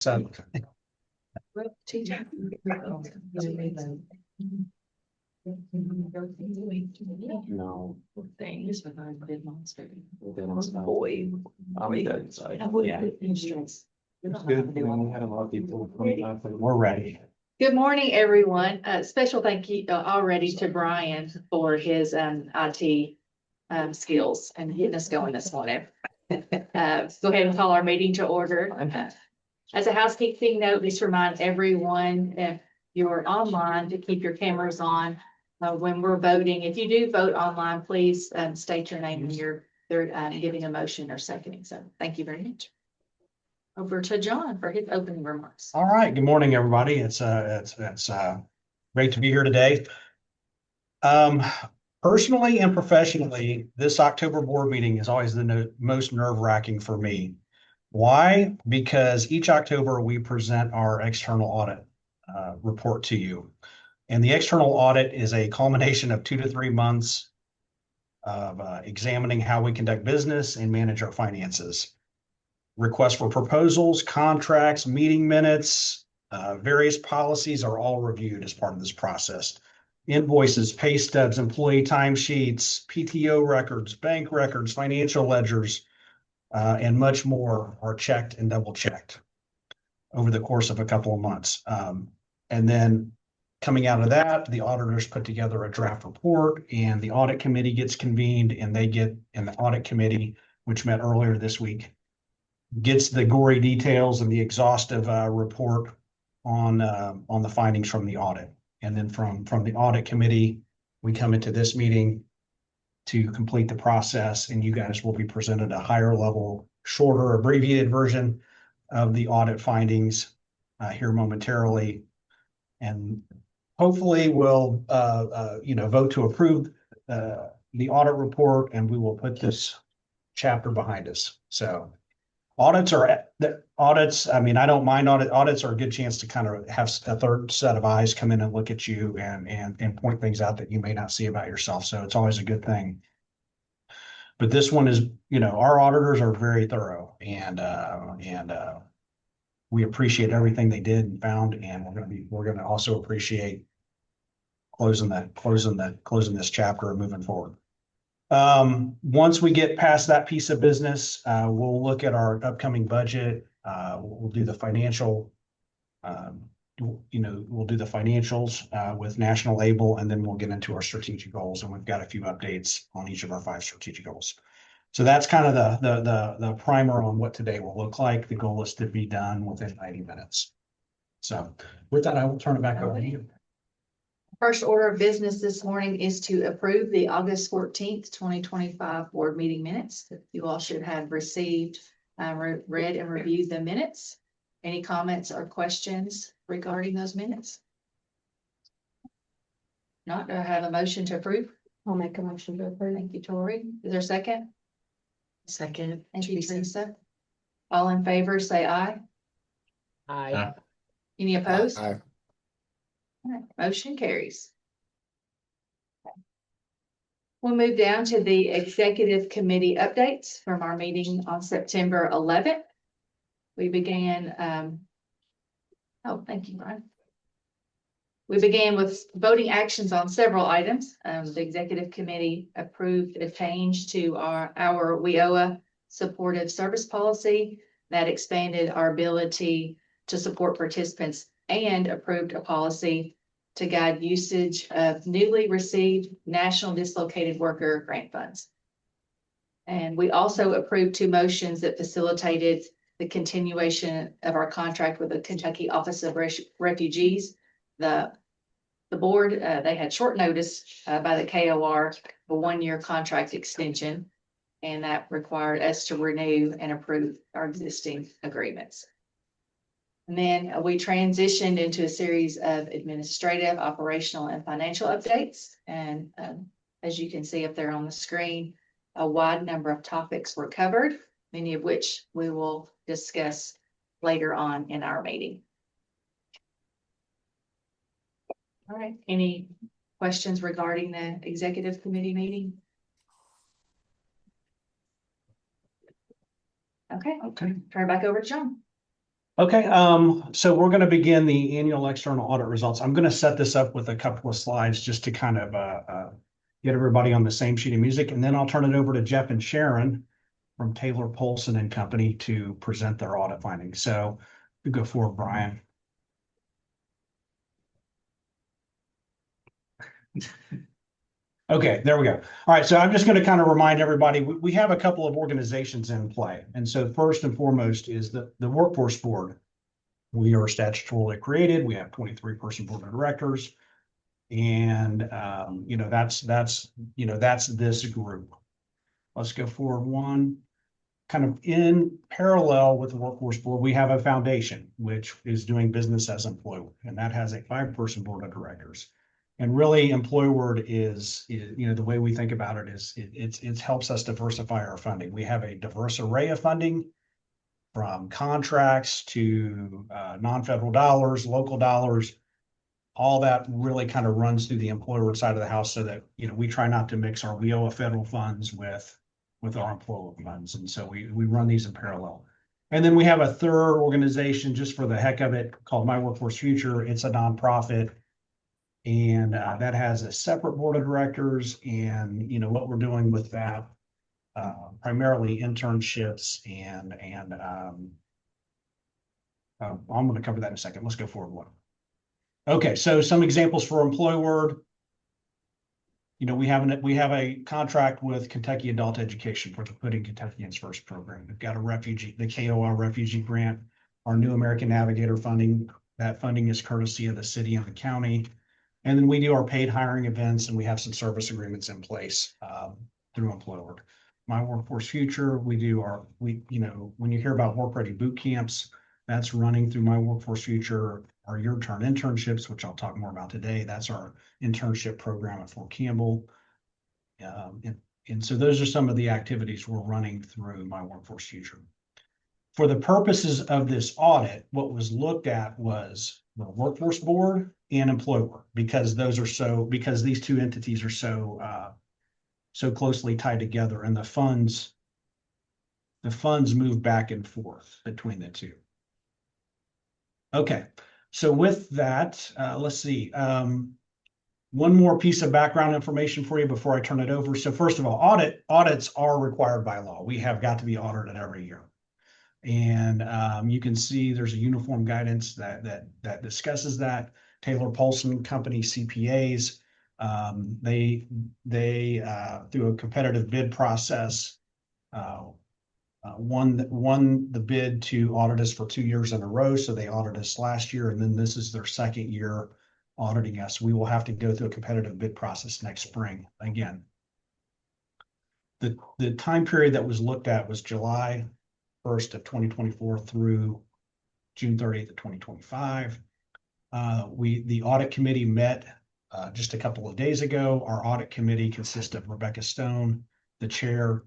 So No. Things with our big monster. Boy. Yeah. it's good. We had a lot of people coming up, and we're ready. Good morning, everyone. Special thank you already to Brian for his IT skills and getting us going this morning. Go ahead and call our meeting to order. As a housekeeping note, just remind everyone, if you're online, to keep your cameras on when we're voting. If you do vote online, please state your name when you're giving a motion or seconding. So thank you very much. Over to John for his opening remarks. All right. Good morning, everybody. It's great to be here today. Personally and professionally, this October board meeting is always the most nerve-wracking for me. Why? Because each October we present our external audit report to you. And the external audit is a culmination of 2 to 3 months of examining how we conduct business and manage our finances. Requests for proposals, contracts, meeting minutes, various policies are all reviewed as part of this process. Invoices, pay stubs, employee timesheets, PTO records, bank records, financial ledgers, and much more are checked and double checked over the course of a couple of months. And then coming out of that, the auditors put together a draft report, and the audit committee gets convened, and the audit committee, which met earlier this week, gets the gory details and the exhaustive report on the findings from the audit. And then from the audit committee, we come into this meeting to complete the process, and you guys will be presented a higher level, shorter, abbreviated version of the audit findings here momentarily. And hopefully we'll vote to approve the audit report, and we will put this chapter behind us. So audits, I mean, I don't mind audits are a good chance to kind of have a third set of eyes come in and look at you and point things out that you may not see about yourself. So it's always a good thing. But this one is, our auditors are very thorough, and we appreciate everything they did and found, and we're going to also appreciate closing this chapter and moving forward. Once we get past that piece of business, we'll look at our upcoming budget. We'll do the financial, we'll do the financials with National Able, and then we'll get into our strategic goals. And we've got a few updates on each of our 5 strategic goals. So that's kind of the primer on what today will look like. The goal is to be done within 90 minutes. So with that, I will turn it back over to you. First order of business this morning is to approve the August 14th, 2025 board meeting minutes. You all should have received, read and reviewed the minutes. Any comments or questions regarding those minutes? Not, do I have a motion to approve? I'll make a motion to approve. Thank you, Tori. Is there a second? Second. Thank you, Teresa. All in favor, say aye. Aye. Any opposed? Aye. All right, motion carries. We'll move down to the executive committee updates from our meeting on September 11th. We began, thank you, Brian. We began with voting actions on several items. The executive committee approved a change to our WIOA supportive service policy that expanded our ability to support participants, and approved a policy to guide usage of newly received National Dislocated Worker grant funds. And we also approved 2 motions that facilitated the continuation of our contract with the Kentucky Office of Refugees. The board, they had short notice by the KOR, a 1-year contract extension, and that required us to renew and approve our existing agreements. And then we transitioned into a series of administrative, operational, and financial updates. And as you can see up there on the screen, a wide number of topics were covered, many of which we will discuss later on in our meeting. All right, any questions regarding the executive committee meeting? Okay, turn it back over to John. Okay, so we're going to begin the annual external audit results. I'm going to set this up with a couple of slides just to kind of get everybody on the same sheet of music, and then I'll turn it over to Jeff and Sharon from Taylor Polson and Company to present their audit findings. So you go forward, Brian. Okay, there we go. All right, so I'm just going to kind of remind everybody, we have a couple of organizations in play. And so first and foremost is the Workforce Board. We are statutorily created. We have 23-person board of directors. And, that's this group. Let's go forward one. Kind of in parallel with the Workforce Board, we have a foundation, which is doing business as Employeword, and that has a 5-person board of directors. And really, Employeword is the way we think about it is it helps us diversify our funding. We have a diverse array of funding, from contracts to non-federal dollars, local dollars. All that really kind of runs through the Employeword side of the house, so that we try not to mix our WIOA federal funds with our Employeword funds, and so we run these in parallel. And then we have a third organization just for the heck of it called My Workforce Future. It's a nonprofit, and that has a separate board of directors. And what we're doing with that, primarily internships and I'm going to cover that in a second. Let's go forward one. Okay, so some examples for Employeword. We have a contract with Kentucky Adult Education for the Putting Kentuckians First program. We've got the KOR refugee grant, our New American Navigator funding. That funding is courtesy of the city and the county. And then we do our paid hiring events, and we have some service agreements in place through Employeword. My Workforce Future, when you hear about work ready boot camps, that's running through My Workforce Future. Our Your Turn internships, which I'll talk more about today, that's our internship program at Fort Campbell. And so those are some of the activities we're running through My Workforce Future. For the purposes of this audit, what was looked at was the Workforce Board and Employeword, because these two entities are so closely tied together, and the funds move back and forth between the two. Okay, so with that, let's see. One more piece of background information for you before I turn it over. So first of all, audits are required by law. We have got to be audited every year. And you can see there's a uniform guidance that discusses that. Taylor Polson Company CPAs, they through a competitive bid process, won the bid to audit us for 2 years in a row. So they audited us last year, and then this is their second year auditing us. We will have to go through a competitive bid process next spring again. The time period that was looked at was July 1st of 2024 through June 30th of 2025. The audit committee met just a couple of days ago. Our audit committee consists of Rebecca Stone, the chair,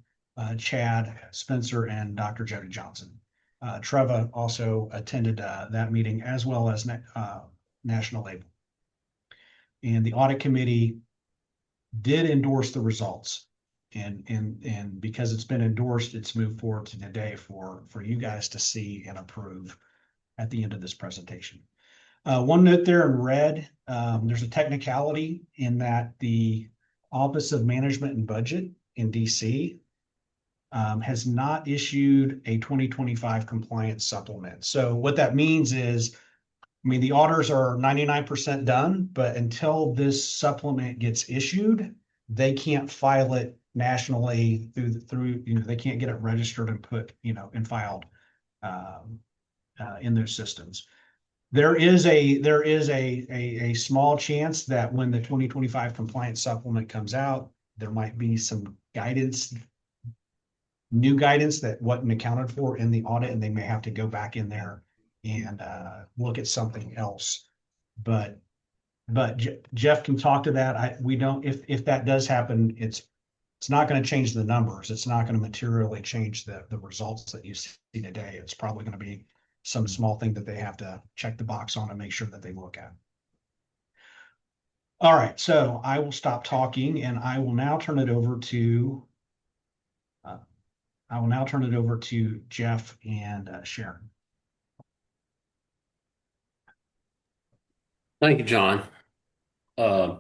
Chad Spencer, and Dr. Jody Johnson. Treva also attended that meeting, as well as National Label. And the audit committee did endorse the results. And because it's been endorsed, it's moved forward to today for you guys to see and approve at the end of this presentation. One note there in red, there's a technicality in that the Office of Management and Budget in DC has not issued a 2025 compliance supplement. So what that means is, the auditors are 99% done, but until this supplement gets issued, they can't file it nationally through they can't get it registered and put and filed in their systems. There is a small chance that when the 2025 compliance supplement comes out, there might be some new guidance that wasn't accounted for in the audit, and they may have to go back in there and look at something else. But Jeff can talk to that. If that does happen, it's not going to change the numbers. It's not going to materially change the results that you see today. It's probably going to be some small thing that they have to check the box on and make sure that they look at. All right, so I will stop talking, and I will now turn it over to Jeff and Sharon. Thank you, John. Uh,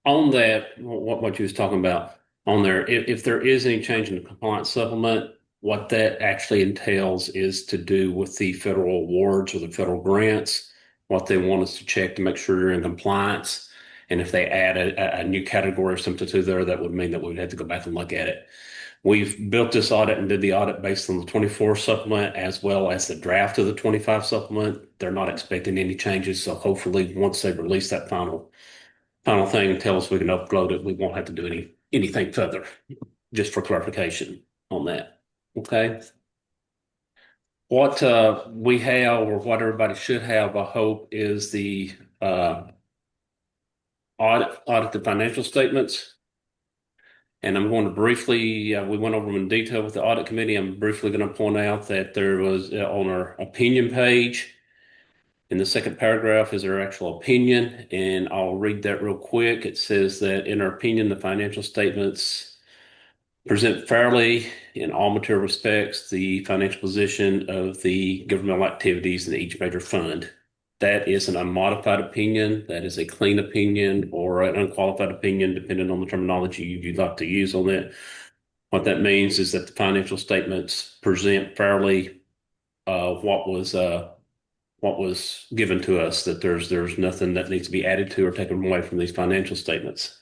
on that, what you was talking about on there, if there is any change in the compliance supplement, what that actually entails is to do with the federal awards or the federal grants, what they want us to check to make sure you're in compliance. And if they add a new category or something to there, that would mean that we'd have to go back and look at it. We've built this audit and did the audit based on the 24 supplement as well as the draft of the 25 supplement. They're not expecting any changes. So hopefully once they release that final thing and tell us we can upload it, we won't have to do anything further, just for clarification on that. Okay. What we have, or what everybody should have, I hope, is the audit the financial statements. And I'm going to briefly, we went over them in detail with the audit committee. I'm briefly going to point out that there was on our opinion page, in the second paragraph is our actual opinion, and I'll read that real quick. It says that in our opinion, the financial statements present fairly in all material respects the financial position of the governmental activities in each major fund. That is an unmodified opinion. That is a clean opinion or an unqualified opinion, depending on the terminology you'd like to use on that. What that means is that the financial statements present fairly what was given to us, that there's nothing that needs to be added to or taken away from these financial statements.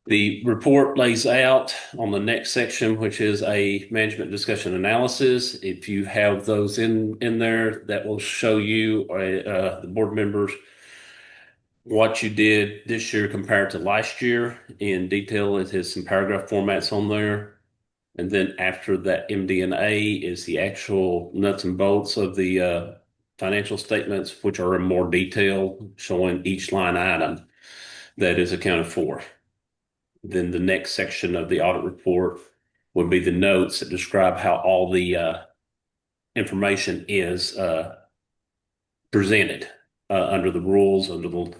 The report lays out on the next section, which is a management discussion analysis. If you have those in there, that will show you, the board members, what you did this year compared to last year in detail. It has some paragraph formats on there. And then after that MD&A is the actual nuts and bolts of the financial statements, which are in more detail, showing each line item that is accounted for. Then the next section of the audit report would be the notes that describe how all the information is presented under the rules, under the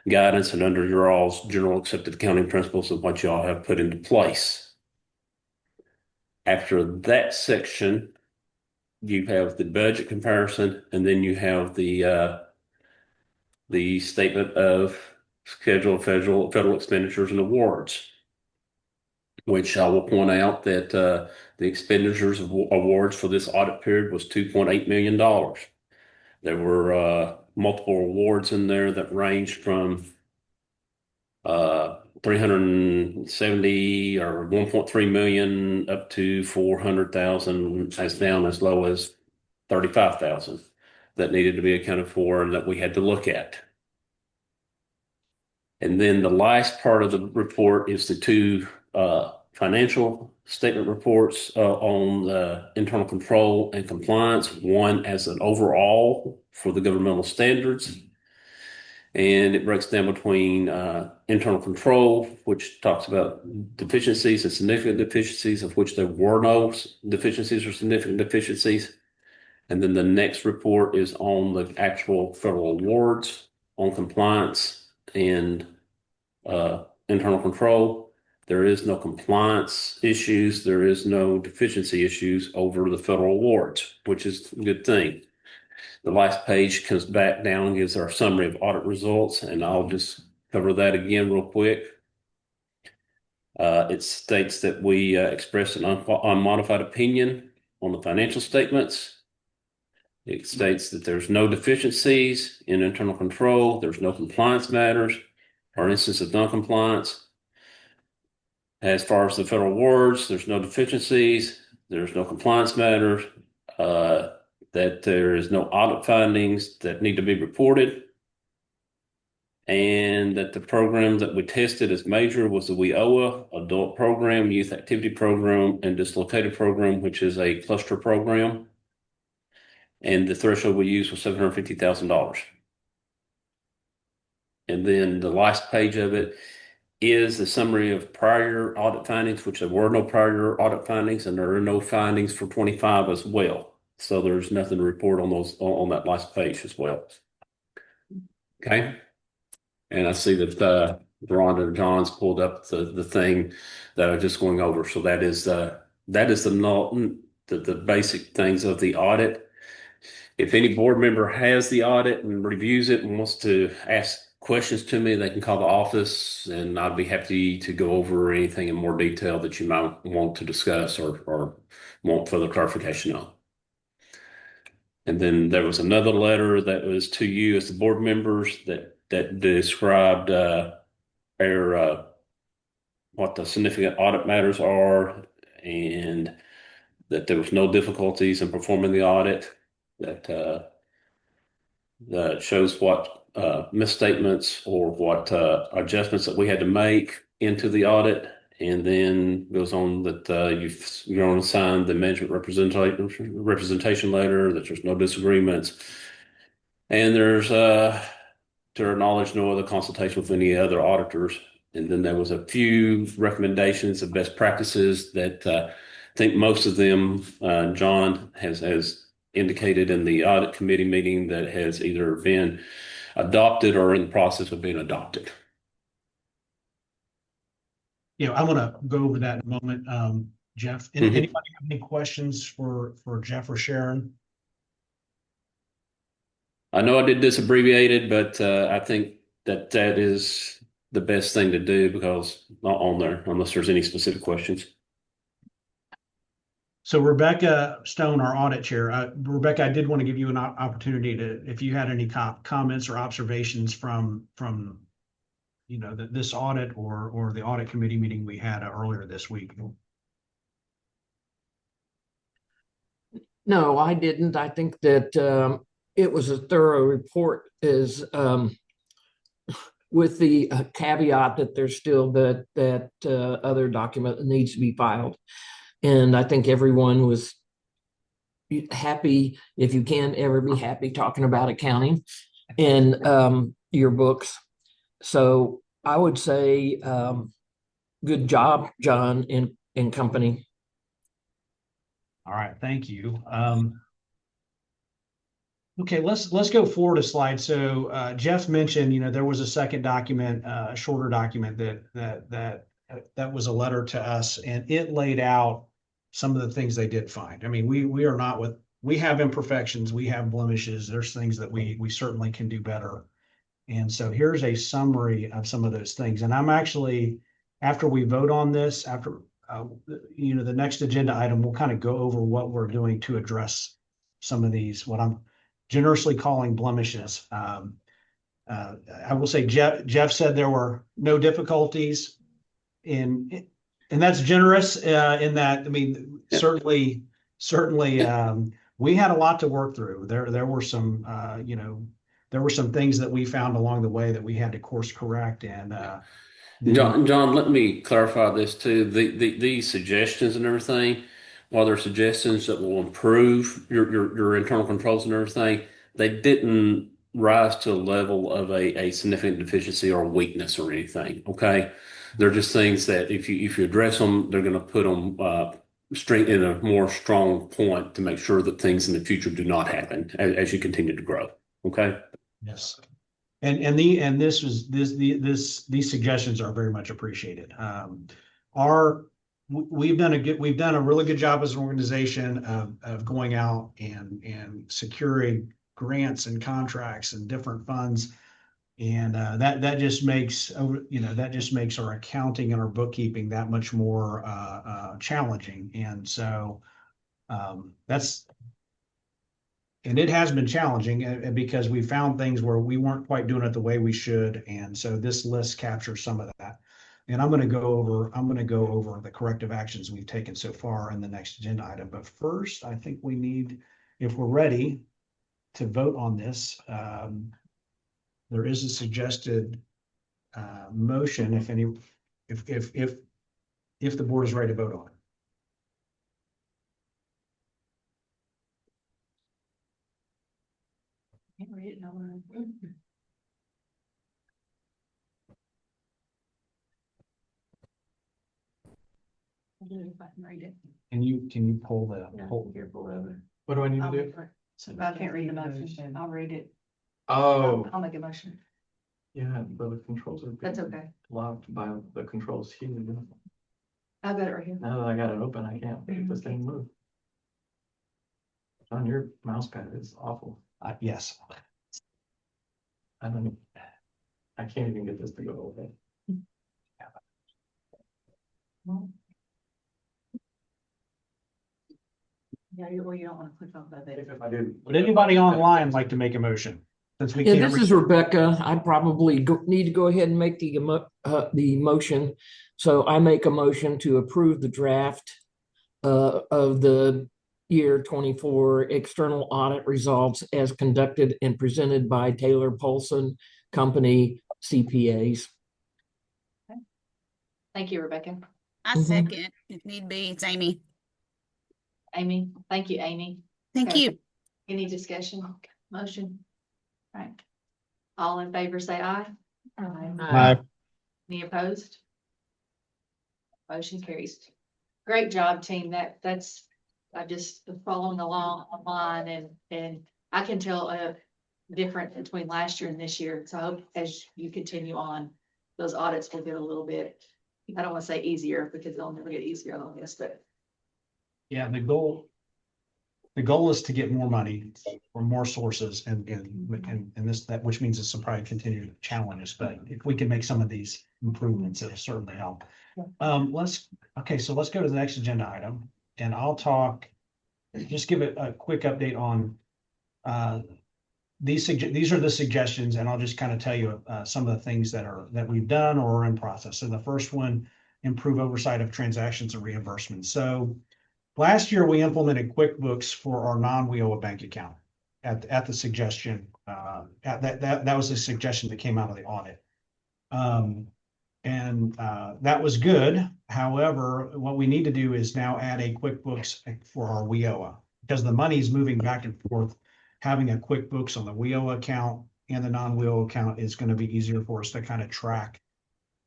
guidance, and under your all's general accepted accounting principles of what you all have put into place. After that section, you have the budget comparison, and then you have the statement of schedule of federal expenditures and awards, which I will point out that the expenditures of awards for this audit period was $2.8 million. There were multiple awards in there that ranged from 370 or 1.3 million up to 400,000, as down as low as 35,000 that needed to be accounted for and that we had to look at. And then the last part of the report is the two financial statement reports on the internal control and compliance, one as an overall for the governmental standards. And it breaks down between internal control, which talks about deficiencies and significant deficiencies, of which there were no deficiencies or significant deficiencies. And then the next report is on the actual federal awards on compliance and internal control. There is no compliance issues. There is no deficiency issues over the federal awards, which is a good thing. The last page comes back down and gives our summary of audit results, and I'll just cover that again real quick. It states that we expressed an unmodified opinion on the financial statements. It states that there's no deficiencies in internal control. There's no compliance matters or instance of non-compliance. As far as the federal awards, there's no deficiencies. There's no compliance matters. That there is no audit findings that need to be reported, and that the program that we tested as major was the WIOA adult program, youth activity program, and dislocated program, which is a cluster program. And the threshold we used was $750,000. And then the last page of it is the summary of prior audit findings, which there were no prior audit findings, and there are no findings for 25 as well. So there's nothing to report on those on that last page as well. Okay. And I see that Rhonda and John's pulled up the thing that I'm just going over. So that is the basic things of the audit. If any board member has the audit and reviews it and wants to ask questions to me, they can call the office and I'd be happy to go over anything in more detail that you might want to discuss or want further clarification on. And then there was another letter that was to you as the board members that described our what the significant audit matters are and that there was no difficulties in performing the audit, that shows what misstatements or what adjustments that we had to make into the audit, and then goes on that you're going to sign the management representation letter, that there's no disagreements, and there's to our knowledge no other consultation with any other auditors. And then there was a few recommendations of best practices that I think most of them John has indicated in the audit committee meeting that has either been adopted or in the process of being adopted. I'm going to go over that in a moment. Jeff, anybody have any questions for Jeff or Sharon? I know I did this abbreviated, but I think that is the best thing to do because not on there unless there's any specific questions. So Rebecca Stone, our audit chair, Rebecca, I did want to give you an opportunity to, if you had any comments or observations from this audit or the audit committee meeting we had earlier this week. No, I didn't. I think that it was a thorough report, is with the caveat that there's still that other document that needs to be filed. And I think everyone was happy, if you can ever be happy, talking about accounting and your books. So I would say good job, John and company. All right, thank you. Okay, let's go forward a slide. So Jeff mentioned, there was a second document, a shorter document that was a letter to us, and it laid out some of the things they did find. I mean, we have imperfections, we have blemishes. There's things that we certainly can do better. And so here's a summary of some of those things. And I'm actually, after we vote on this, after the next agenda item, we'll kind of go over what we're doing to address some of these, what I'm generously calling blemishes. I will say Jeff said there were no difficulties and that's generous in that, I mean, certainly we had a lot to work through. There were some, there were some things that we found along the way that we had to course correct. And John, let me clarify this too. These suggestions and everything, while they're suggestions that will improve your internal controls and everything, they didn't rise to a level of a significant deficiency or weakness or anything. Okay, they're just things that if you address them, they're going to put them straight in a more strong point to make sure that things in the future do not happen as you continue to grow. Okay. Yes. And these suggestions are very much appreciated. We've done a really good job as an organization of going out and securing grants and contracts and different funds, and that just makes our accounting and our bookkeeping that much more challenging. And so and it has been challenging because we found things where we weren't quite doing it the way we should. And so this list captures some of that. And I'm going to go over the corrective actions we've taken so far in the next agenda item. But first, I think we need, if we're ready to vote on this, there is a suggested motion if the board is ready to vote on it. Can't read it, no. I'll do it if I can read it. Can you pull the What do I need to do? So if I can't read the motion, I'll read it. Oh, I'll make a motion. yeah, but the controls are. That's okay. Locked by the controls here. I've got it right here. Now that I got it open, I can't make this thing move. On your mouse pad is awful. Yes. I can't even get this to go away. Yeah, you don't want to click on that. If I do. Would anybody online like to make a motion? Since we Yeah, can't. this is Rebecca. I probably need to go ahead and make the motion. So I make a motion to approve the draft of the year 24 external audit results as conducted and presented by Taylor Polson Company CPAs. Thank you, Rebecca. I Mhm. second, if need be. It's Amy. Amy, thank you, Amy. Thank Okay. you. Any discussion, motion? All right. All in favor, say aye. Aye. Any opposed? Motion carries. Great job, team. I just following along online and I can tell a difference between last year and this year. So I hope as you continue on, those audits will get a little bit, I don't want to say easier because they'll never get easier on this, but Yeah, the goal is to get more money from more sources and this, that, which means it's some probably continued challenges, but if we can make some of these improvements, it'll certainly help. So let's go to the next agenda item and I'll just give it a quick update on these are the suggestions, and I'll just kind of tell you some of the things that we've done or are in process. So the first one, improve oversight of transactions and reimbursements. So last year we implemented QuickBooks for our non-WIOA bank account at the suggestion. That was a suggestion that came out of the audit. That was good. However, what we need to do is now add a QuickBooks for our WIOA because the money is moving back and forth. Having a QuickBooks on the WIOA account and the non-WIOA account is going to be easier for us to kind of track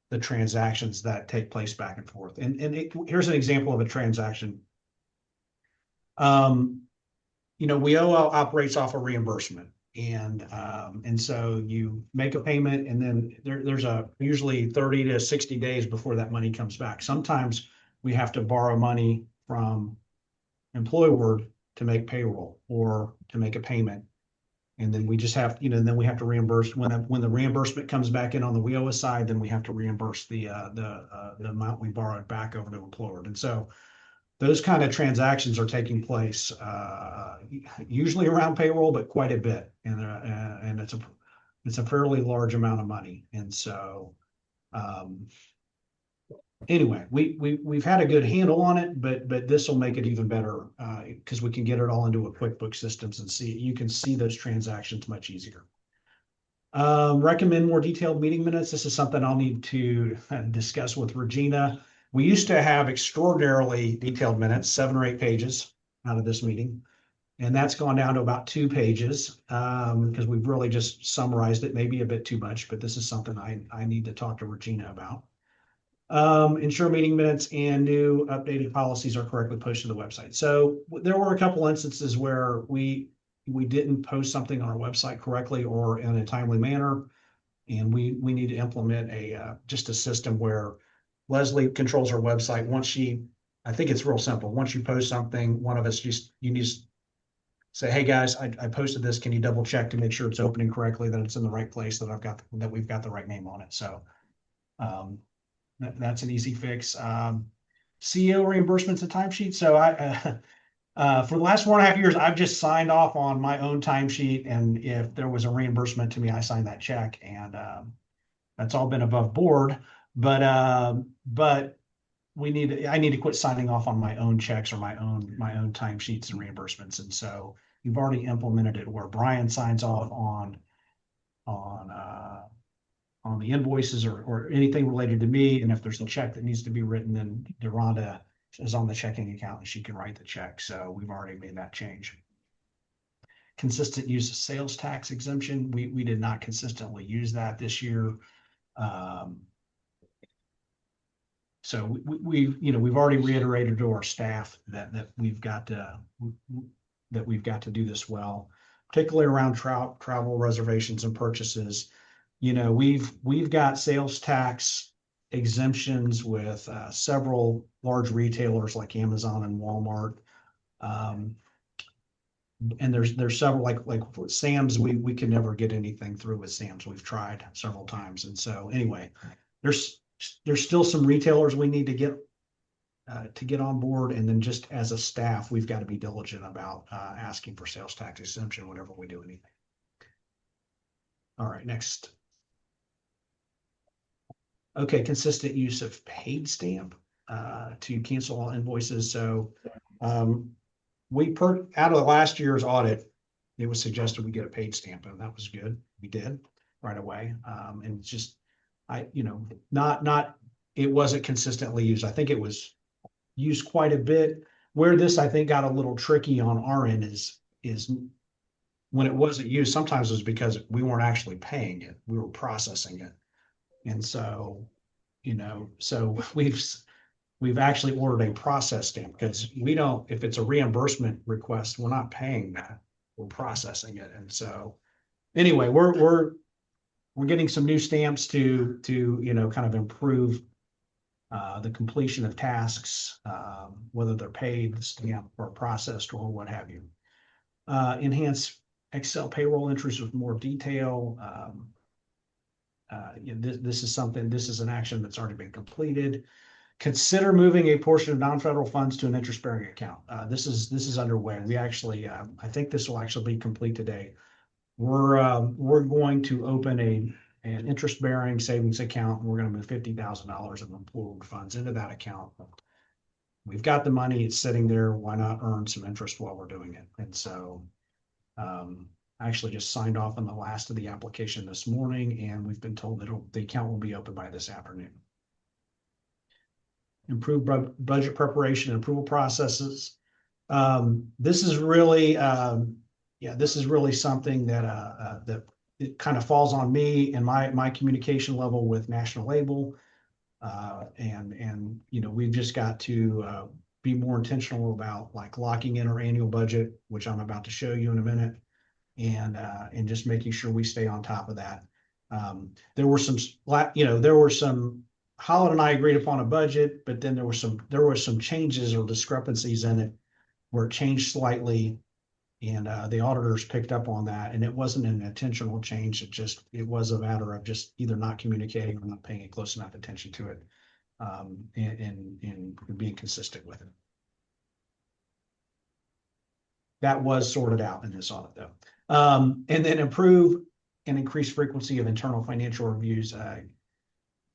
the transactions that take place back and forth. Here's an example of a transaction. WIOA operates off a reimbursement. And so you make a payment and then there's usually 30 to 60 days before that money comes back. Sometimes we have to borrow money from employer to make payroll or to make a payment. And then we just have, then we have to reimburse when the reimbursement comes back in on the WIOA side, then we have to reimburse the amount we borrowed back over to employer. And so those kind of transactions are taking place usually around payroll, but quite a bit, and it's a fairly large amount of money. And so, anyway, we've had a good handle on it, but this will make it even better because we can get it all into a QuickBooks systems and you can see those transactions much easier. Recommend more detailed meeting minutes. This is something I'll need to discuss with Regina. We used to have extraordinarily detailed minutes, 7 or 8 pages out of this meeting. And that's gone down to about 2 pages because we've really just summarized it, maybe a bit too much, but this is something I need to talk to Regina about. Ensure meeting minutes and new updated policies are correctly posted to the website. So there were a couple instances where we didn't post something on our website correctly or in a timely manner. And we need to implement just a system where Leslie controls our website. I think it's real simple. Once you post something, one of us you need to say, hey guys, I posted this. Can you double check to make sure it's opening correctly, that it's in the right place, that we've got the right name on it. So that's an easy fix. CEO reimbursements and timesheets. So for the last 4.5 years, I've just signed off on my own timesheet. And if there was a reimbursement to me, I signed that check, and that's all been above board. But I need to quit signing off on my own checks or my own timesheets and reimbursements. And so you've already implemented it where Brian signs off on the invoices or anything related to me. And if there's a check that needs to be written, then Deronda is on the checking account and she can write the check. So we've already made that change. Consistent use of sales tax exemption. We did not consistently use that this year. So we've already reiterated to our staff that we've got to do this well, particularly around travel reservations and purchases. We've got sales tax exemptions with several large retailers like Amazon and Walmart. and there's several, like for Sam's, we can never get anything through with Sam's. We've tried several times. And so anyway, there's still some retailers we need to get on board. And then just as a staff, we've got to be diligent about asking for sales tax exemption whenever we do anything. All right, next. Okay, consistent use of paid stamp to cancel all invoices. So out of last year's audit, it was suggested we get a paid stamp, and that was good. We did right away. And it's just, it wasn't consistently used. I think it was used quite a bit. Where this, I think, got a little tricky on our end is when it wasn't used, sometimes it was because we weren't actually paying it. We were processing it. And so, so we've actually ordered a process stamp, because we don't, if it's a reimbursement request, we're not paying that, we're processing it. And so anyway, we're getting some new stamps to kind of improve the completion of tasks, whether they're paid, stamp, or processed, or what have you. Enhance Excel payroll entries with more detail. This is an action that's already been completed. Consider moving a portion of non-federal funds to an interest-bearing account. This is underway. We actually, I think this will actually be complete today. We're going to open an interest-bearing savings account, and we're going to move $50,000 of employee funds into that account. We've got the money; it's sitting there. Why not earn some interest while we're doing it? And so, I actually just signed off on the last of the application this morning, and we've been told that the account will be open by this afternoon. Improve budget preparation and approval processes. This is really, this is really something that that it kind of falls on me and my communication level with National Label, and we've just got to be more intentional about like locking in our annual budget, which I'm about to show you in a minute, and just making sure we stay on top of that. There were some. Holland and I agreed upon a budget, but then there were some changes or discrepancies in it where it changed slightly, and the auditors picked up on that. And it wasn't an intentional change; it was a matter of just either not communicating or not paying close enough attention to it, and being consistent with it. That was sorted out in this audit, though. And then improve and increase frequency of internal financial reviews.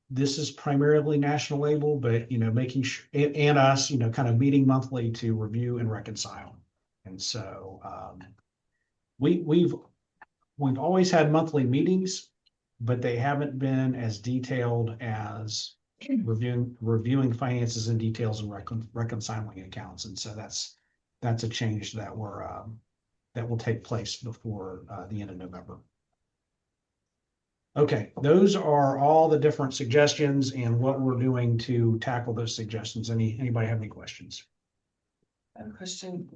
This is primarily National Label, but making sure, and us, kind of meeting monthly to review and reconcile. And so we've always had monthly meetings, but they haven't been as detailed as reviewing finances and details and reconciling accounts. And so that's a change that will take place before the end of November. Okay, those are all the different suggestions and what we're doing to tackle those suggestions. Anybody have any questions? I have a question.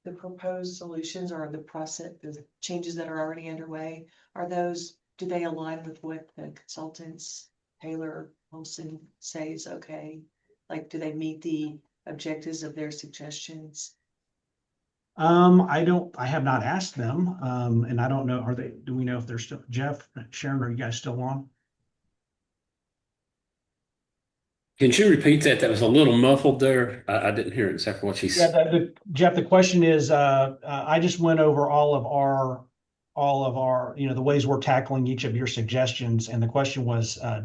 The proposed solutions or the changes that are already underway, do they align with what the consultants, Taylor, Olson, say is okay? Like, do they meet the objectives of their suggestions? I have not asked them, and I don't know, do we know if they're still, Jeff, Sharon, are you guys still on? Can you repeat that? That was a little muffled there. I didn't hear exactly what she said. Yeah, Jeff, the question is, I just went over all of our, the ways we're tackling each of your suggestions. And the question was, are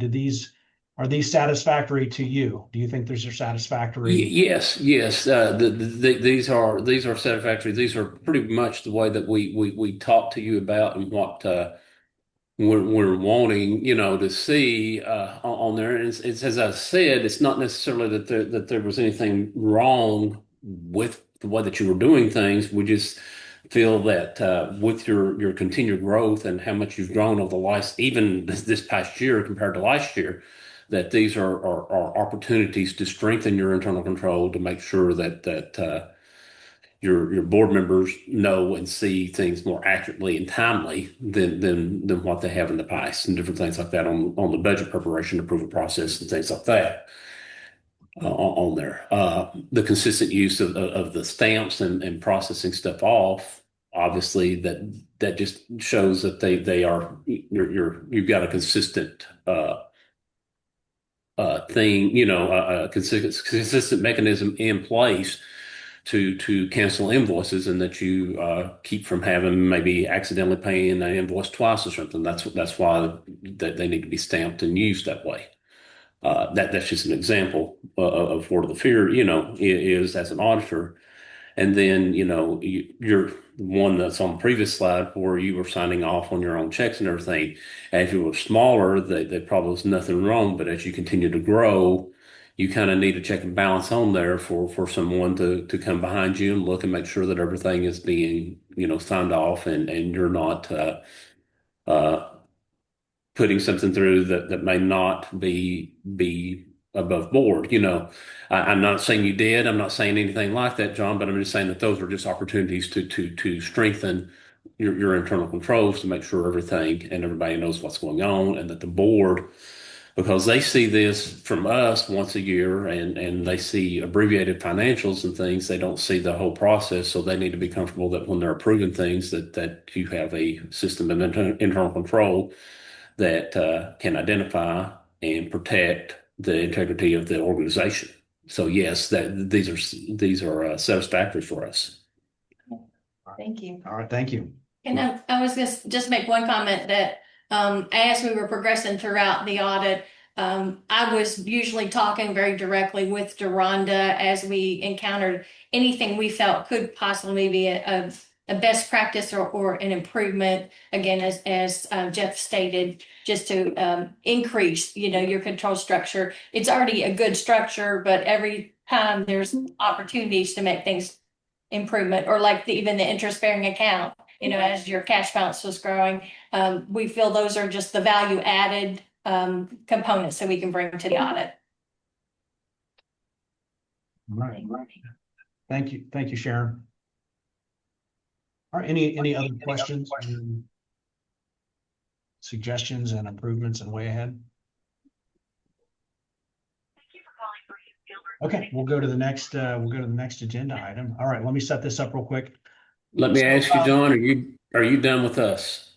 these satisfactory to you? Do you think these are satisfactory? Yes. These are satisfactory. These are pretty much the way that we talk to you about and what we're wanting, to see on there. And it's as I said, it's not necessarily that there was anything wrong with the way that you were doing things. We just feel that with your continued growth and how much you've grown over the last, even this past year compared to last year, that these are opportunities to strengthen your internal control, to make sure that your board members know and see things more accurately and timely than what they have in the past, and different things like that on the budget preparation approval process and things like that on there. The consistent use of the stamps and processing stuff off obviously that just shows that they are, you've got a consistent thing, a consistent mechanism in place to cancel invoices, and that you keep from having maybe accidentally paying an invoice twice or something. That's why that they need to be stamped and used that way. That's just an example of where the fear, is as an auditor. And then, you're one that's on the previous slide where you were signing off on your own checks and everything. As you were smaller, there probably was nothing wrong. But as you continue to grow, you kind of need a check and balance on there for someone to come behind you and look and make sure that everything is being, signed off, and you're not uh, putting something through that may not be above board. I'm not saying you did. I'm not saying anything like that, John, but I'm just saying that those are just opportunities to strengthen your internal controls to make sure everything and everybody knows what's going on, and that the board, because they see this from us once a year, and they see abbreviated financials and things, they don't see the whole process. So they need to be comfortable that when they're approving things, that you have a system of internal control that can identify and protect the integrity of the organization. So yes, these are satisfactory for us. Thank you. All right, thank you. And I was going to just make one comment that as we were progressing throughout the audit, I was usually talking very directly with Deronda as we encountered anything we felt could possibly be a best practice or an improvement. Again, as Jeff stated, just to increase, your control structure. It's already a good structure, but every time there's opportunities to make things improvement, or like even the interest-bearing account, as your cash balance was growing, we feel those are just the value added components that we can bring to the audit. All right. Thank you. Thank you, Sharon. All right, any other questions, suggestions and improvements and way ahead? Okay, we'll go to the next agenda item. All right, let me set this up real quick. Let me ask you, John, are you done with us?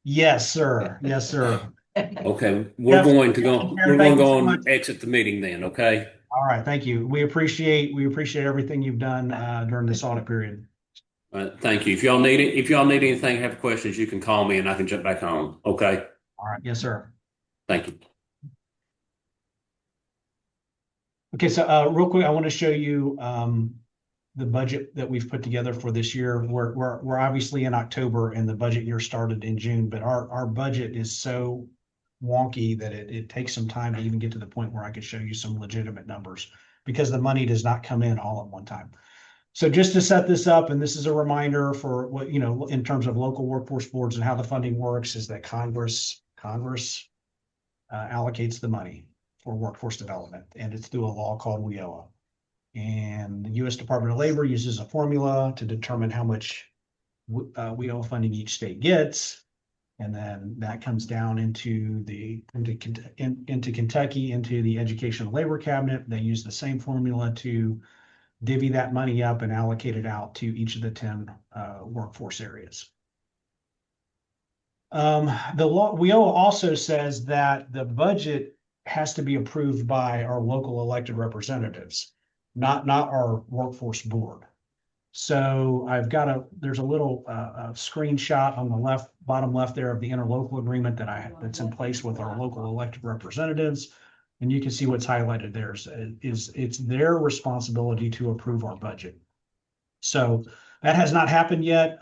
Yes, sir. Yes, sir. Okay, Yes. we're going to go so much. and exit the meeting then, okay? All right, thank you. We appreciate everything you've done during this audit period. Thank you. If y'all need anything, have questions, you can call me and I can jump back on. Okay. All right, yes, sir. Thank you. Okay, so real quick, I want to show you the budget that we've put together for this year. We're obviously in October and the budget year started in June, but our budget is so wonky that it takes some time to even get to the point where I could show you some legitimate numbers, because the money does not come in all at one time. So just to set this up, and this is a reminder for what, in terms of local workforce boards and how the funding works, is that Congress allocates the money for workforce development, and it's through a law called WIOA. And the U.S. Department of Labor uses a formula to determine how much WIOA funding each state gets. And then that comes down into Kentucky, into the Education and Labor Cabinet. They use the same formula to divvy that money up and allocate it out to each of the 10 workforce areas. The law, WIOA also says that the budget has to be approved by our local elected representatives, not our workforce board. So there's a little screenshot on the bottom left there of the interlocal agreement that's in place with our local elected representatives. And you can see what's highlighted there is it's their responsibility to approve our budget. So that has not happened yet.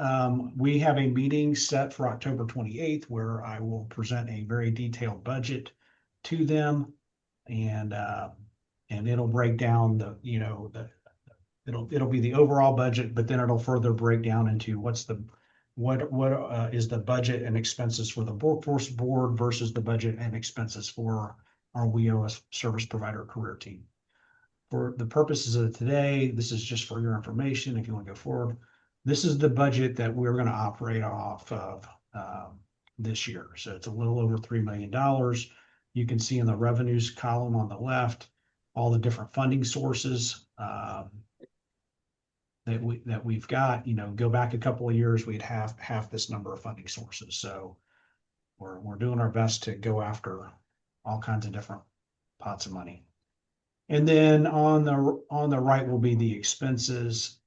We have a meeting set for October 28th where I will present a very detailed budget to them, and it'll break down it'll be the overall budget, but then it'll further break down into what is the budget and expenses for the workforce board versus the budget and expenses for our WIOA service provider career team. For the purposes of today, this is just for your information. If you want to go forward, this is the budget that we're going to operate off of this year. So it's a little over $3 million. You can see in the revenues column on the left all the different funding sources. that we've got, go back a couple of years, we'd have half this number of funding sources. So we're doing our best to go after all kinds of different pots of money. And then on the right will be the expenses.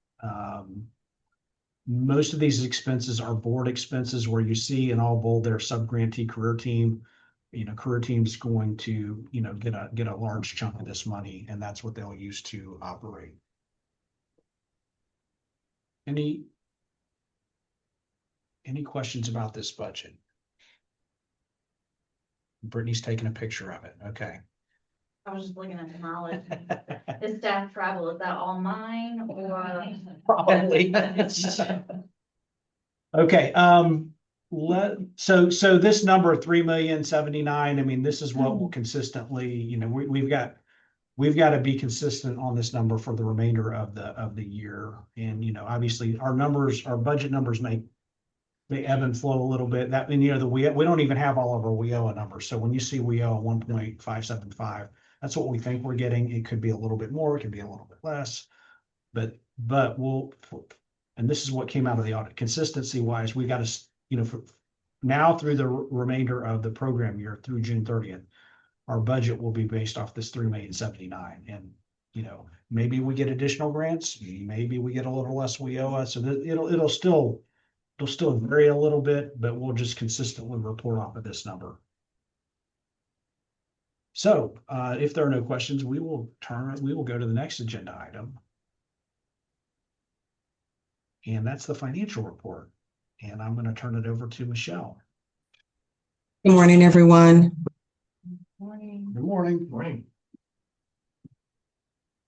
Most of these expenses are board expenses where you see in all bold their sub-grantee career team. Career team's going to, get a large chunk of this money, and that's what they'll use to operate. Any questions about this budget? Brittany's taking a picture of it. Okay. I was just looking at the mileage. Is staff travel, is that all mine or? Probably. Okay, so this number, 3,079,000, I mean, this is what will consistently, we've got to be consistent on this number for the remainder of the year. And, obviously our budget numbers may ebb and flow a little bit. That, and we don't even have all of our WIOA numbers. So when you see WIOA 1.575, that's what we think we're getting. It could be a little bit more, it could be a little bit less, but and this is what came out of the audit. Consistency wise, we got to, for now through the remainder of the program year through June 30th, our budget will be based off this 3,079,000. And, maybe we get additional grants, maybe we get a little less WIOA. So that it'll still vary a little bit, but we'll just consistently report off of this number. So if there are no questions, we will go to the next agenda item. And that's the financial report. And I'm going to turn it over to Michelle. Good morning, everyone. Morning. Good morning. Morning.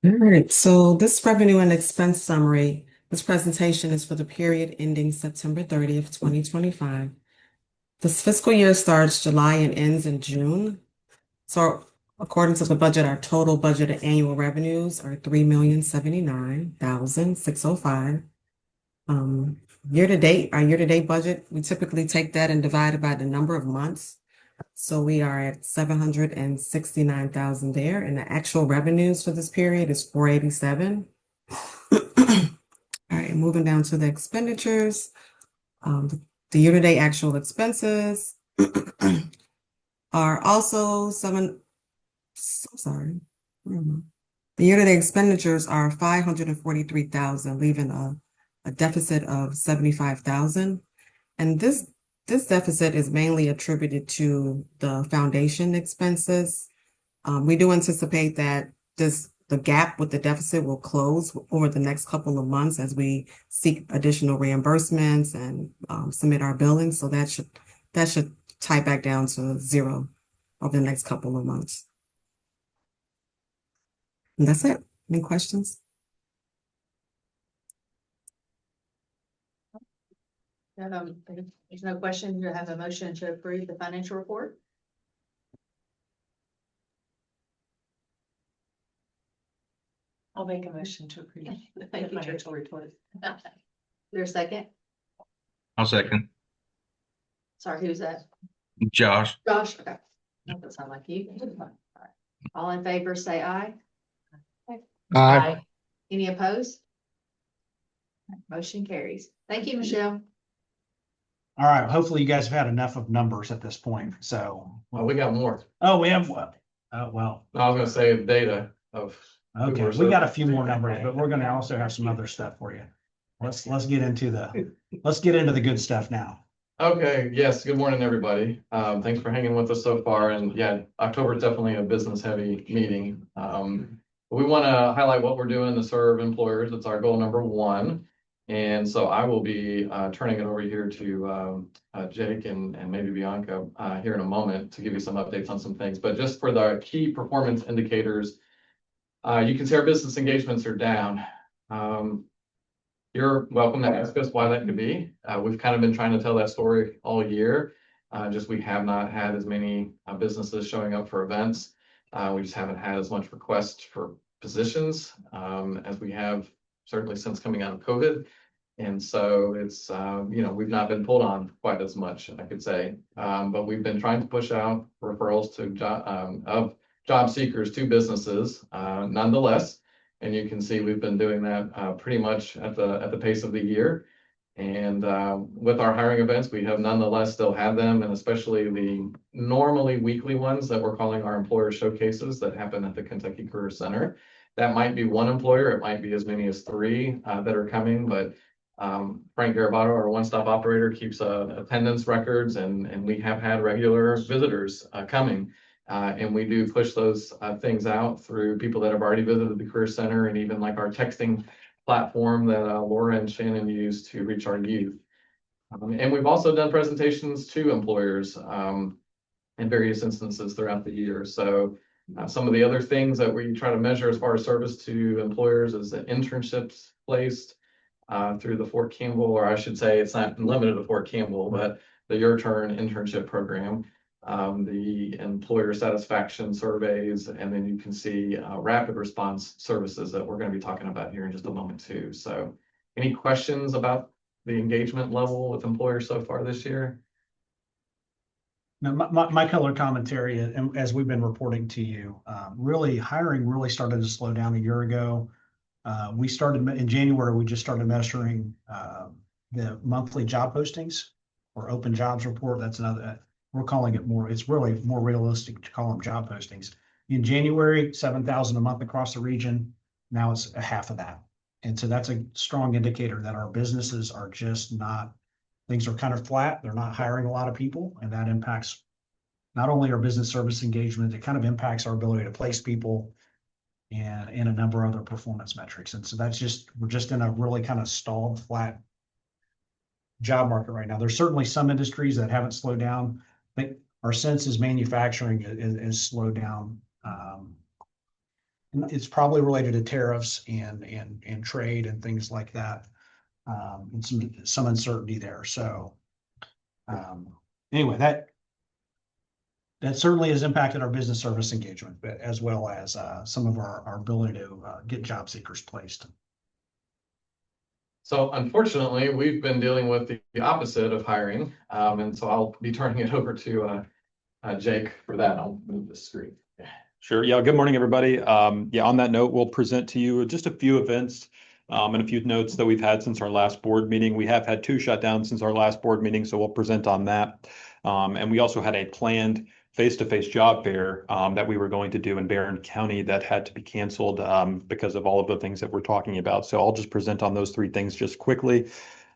All right, so this revenue and expense summary, this presentation is for the period ending September 30th, 2025. This fiscal year starts July and ends in June. So according to the budget, our total budgeted annual revenues are $3,079,605. Our year-to-date budget, we typically take that and divide it by the number of months. So we are at 769,000 there, and the actual revenues for this period is 487. All right, moving down to the expenditures. The year-to-date actual expenses are also the year-to-date expenditures are 543,000, leaving a deficit of 75,000. And this deficit is mainly attributed to the foundation expenses. We do anticipate that the gap with the deficit will close over the next couple of months as we seek additional reimbursements and submit our billing. So that should tie back down to zero over the next couple of months. And that's it. Any questions? If there's no question, you have a motion to approve the financial report. I'll make a motion to approve the Thank you, financial report. There's a second. I'll second. Sorry, who's that? Josh. Josh. Okay. That doesn't sound like you. All right. All in favor, say aye. Aye. Any opposed? Motion carries. Thank you, Michelle. All right. Hopefully you guys have had enough of numbers at this point. So, Well, we got more. oh, we have what? Oh, well, I was gonna say data of. okay. We got a few more numbers, but we're going to also have some other stuff for you. Let's get into the good stuff now. Okay, yes, good morning, everybody. Thanks for hanging with us so far. And yeah, October is definitely a business heavy meeting. We want to highlight what we're doing to serve employers. It's our goal number one. And so I will be turning it over here to Jake and maybe Bianca here in a moment to give you some updates on some things. But just for the key performance indicators, you can see our business engagements are down. You're welcome to ask us why that could be. We've kind of been trying to tell that story all year. Just we have not had as many businesses showing up for events. We just haven't had as much requests for positions as we have certainly since coming out of COVID. And so it's, we've not been pulled on quite as much, I could say. But we've been trying to push out referrals to of job seekers to businesses. Nonetheless, And you can see we've been doing that pretty much at the pace of the year. And with our hiring events, we have nonetheless still had them, and especially the normally weekly ones that we're calling our employer showcases that happen at the Kentucky Career Center. That might be one employer, it might be as many as three that are coming, but Frank Garabato, our one-stop operator, keeps attendance records, and we have had regular visitors coming. And we do push those things out through people that have already visited the Career Center, and even like our texting platform that Laura and Shannon use to reach our youth. And we've also done presentations to employers in various instances throughout the year. So some of the other things that we try to measure as far as service to employers is the internships placed through the Fort Campbell, or I should say it's not limited to Fort Campbell, but the Your Turn internship program, the employer satisfaction surveys, and then you can see rapid response services that we're going to be talking about here in just a moment too. So any questions about the engagement level with employers so far this year? Now, my color commentary, and as we've been reporting to you, really hiring really started to slow down a year ago. We started in January, we just started measuring the monthly job postings or open jobs report. That's another, we're calling it more, it's really more realistic to call them job postings. In January, 7,000 a month across the region. Now it's a half of that. And so that's a strong indicator that our businesses are just not, things are kind of flat. They're not hiring a lot of people, and that impacts not only our business service engagement, it kind of impacts our ability to place people and in a number of other performance metrics. And so that's just, we're just in a really kind of stalled, flat job market right now. There's certainly some industries that haven't slowed down. I think our sense is manufacturing is slowed down. And it's probably related to tariffs and trade and things like that. And some uncertainty there. So anyway, that certainly has impacted our business service engagement, but as well as some of our ability to get job seekers placed. So unfortunately, we've been dealing with the opposite of hiring. And so I'll be turning it over to Jake for that. I'll move the screen. Sure. Yeah. Good morning, everybody. Yeah, on that note, we'll present to you just a few events and a few notes that we've had since our last board meeting. We have had 2 shutdowns since our last board meeting, so we'll present on that. And we also had a planned face-to-face job fair that we were going to do in Barron County that had to be canceled because of all of the things that we're talking about. So I'll just present on those 3 things just quickly.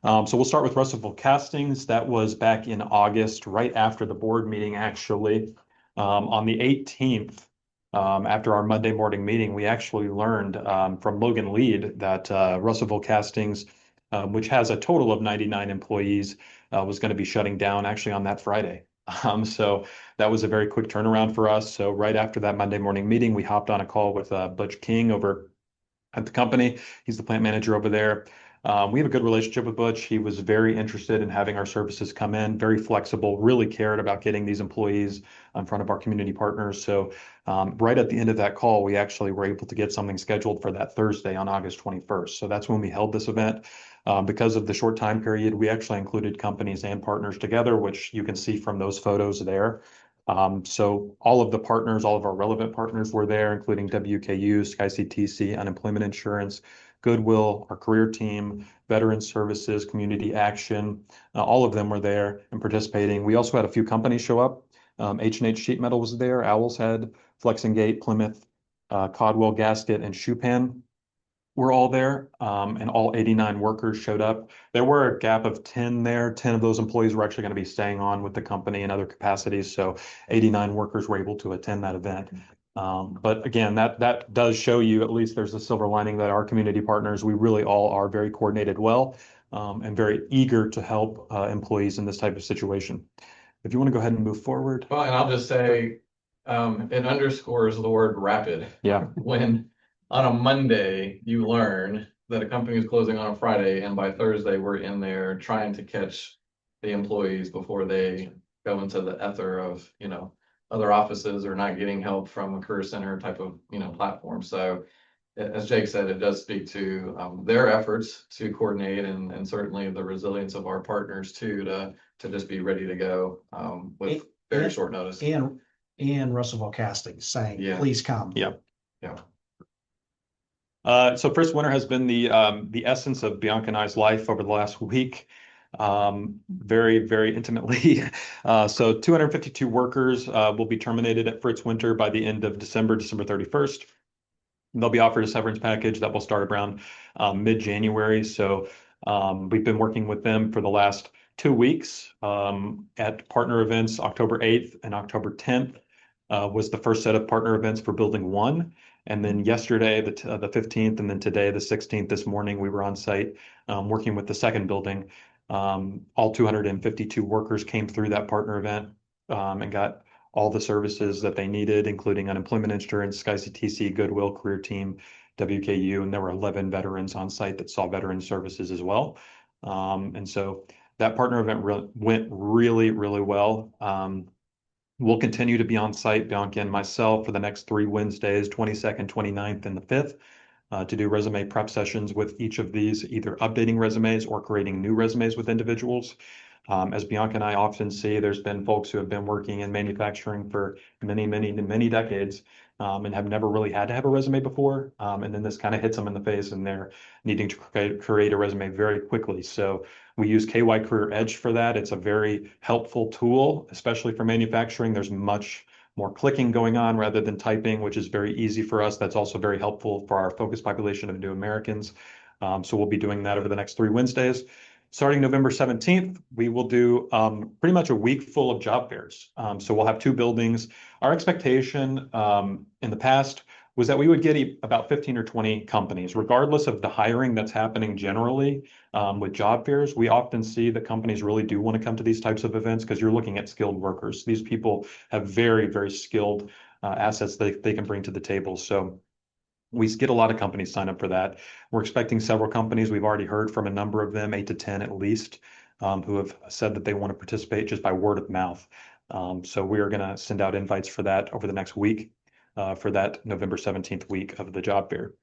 So we'll start with Russellville Castings. That was back in August, right after the board meeting, actually. On the 18th, after our Monday morning meeting, we actually learned from Logan Lead that Russellville Castings, which has a total of 99 employees, was going to be shutting down actually on that Friday. So that was a very quick turnaround for us. So right after that Monday morning meeting, we hopped on a call with Butch King over at the company. He's the plant manager over there. We have a good relationship with Butch. He was very interested in having our services come in, very flexible, really cared about getting these employees in front of our community partners. So right at the end of that call, we actually were able to get something scheduled for that Thursday on August 21st. So that's when we held this event. Because of the short time period, we actually included companies and partners together, which you can see from those photos there. So all of the partners, all of our relevant partners were there, including WKU, SkyCTC, Unemployment Insurance, Goodwill, our career team, Veteran Services, Community Action, all of them were there and participating. We also had a few companies show up. H&H Sheet Metal was there, Owl's Head, Flex and Gate, Plymouth, Codwell Gasket, and Shupan were all there, and all 89 workers showed up. There were a gap of 10 there. 10 of those employees were actually going to be staying on with the company in other capacities. So 89 workers were able to attend that event. But again, that does show you, at least there's a silver lining, that our community partners, we really all are very coordinated well, and very eager to help employees in this type of situation. If you want to go ahead and move forward. Well, and I'll just say, it underscores the word rapid. Yeah. When on a Monday, you learn that a company is closing on a Friday, and by Thursday, we're in there trying to catch the employees before they go into the ether of, other offices or not getting help from a career center type of, platform. So as Jake said, it does speak to their efforts to coordinate and certainly the resilience of our partners too, to just be ready to go with very short notice. And Russellville Castings saying, Yeah. please come. Yep. Yeah. So Fritz Winter has been the essence of Bianca and I's life over the last week, very, very intimately. So 252 workers will be terminated at Fritz Winter by the end of December 31st. They'll be offered a severance package that will start around mid-January. So we've been working with them for the last 2 weeks at partner events. October 8th and October 10th was the first set of partner events for Building 1. And then yesterday, the 15th, and then today, the 16th, this morning, we were on site working with the second building. All 252 workers came through that partner event and got all the services that they needed, including unemployment insurance, SCWDB, Goodwill, Career Team, WKU, and there were 11 veterans on site that saw veteran services as well. And so that partner event went really, really well. We'll continue to be on site, Bianca and myself, for the next 3 Wednesdays, 22nd, 29th, and the 5th, to do resume prep sessions with each of these, either updating resumes or creating new resumes with individuals. As Bianca and I often see, there's been folks who have been working in manufacturing for many, many, many decades and have never really had to have a resume before. And then this kind of hits them in the face and they're needing to create a resume very quickly. So we use KY Career Edge for that. It's a very helpful tool, especially for manufacturing. There's much more clicking going on rather than typing, which is very easy for us. That's also very helpful for our focus population of new Americans. So we'll be doing that over the next 3 Wednesdays. Starting November 17th, we will do pretty much a week full of job fairs. So we'll have 2 buildings. Our expectation in the past was that we would get about 15 or 20 companies, regardless of the hiring that's happening generally with job fairs. We often see that companies really do want to come to these types of events because you're looking at skilled workers. These people have very, very skilled assets that they can bring to the table. So we get a lot of companies sign up for that. We're expecting several companies. We've already heard from a number of them, 8 to 10 at least, who have said that they want to participate just by word of mouth. So we are going to send out invites for that over the next week for that November 17th week of the job fair.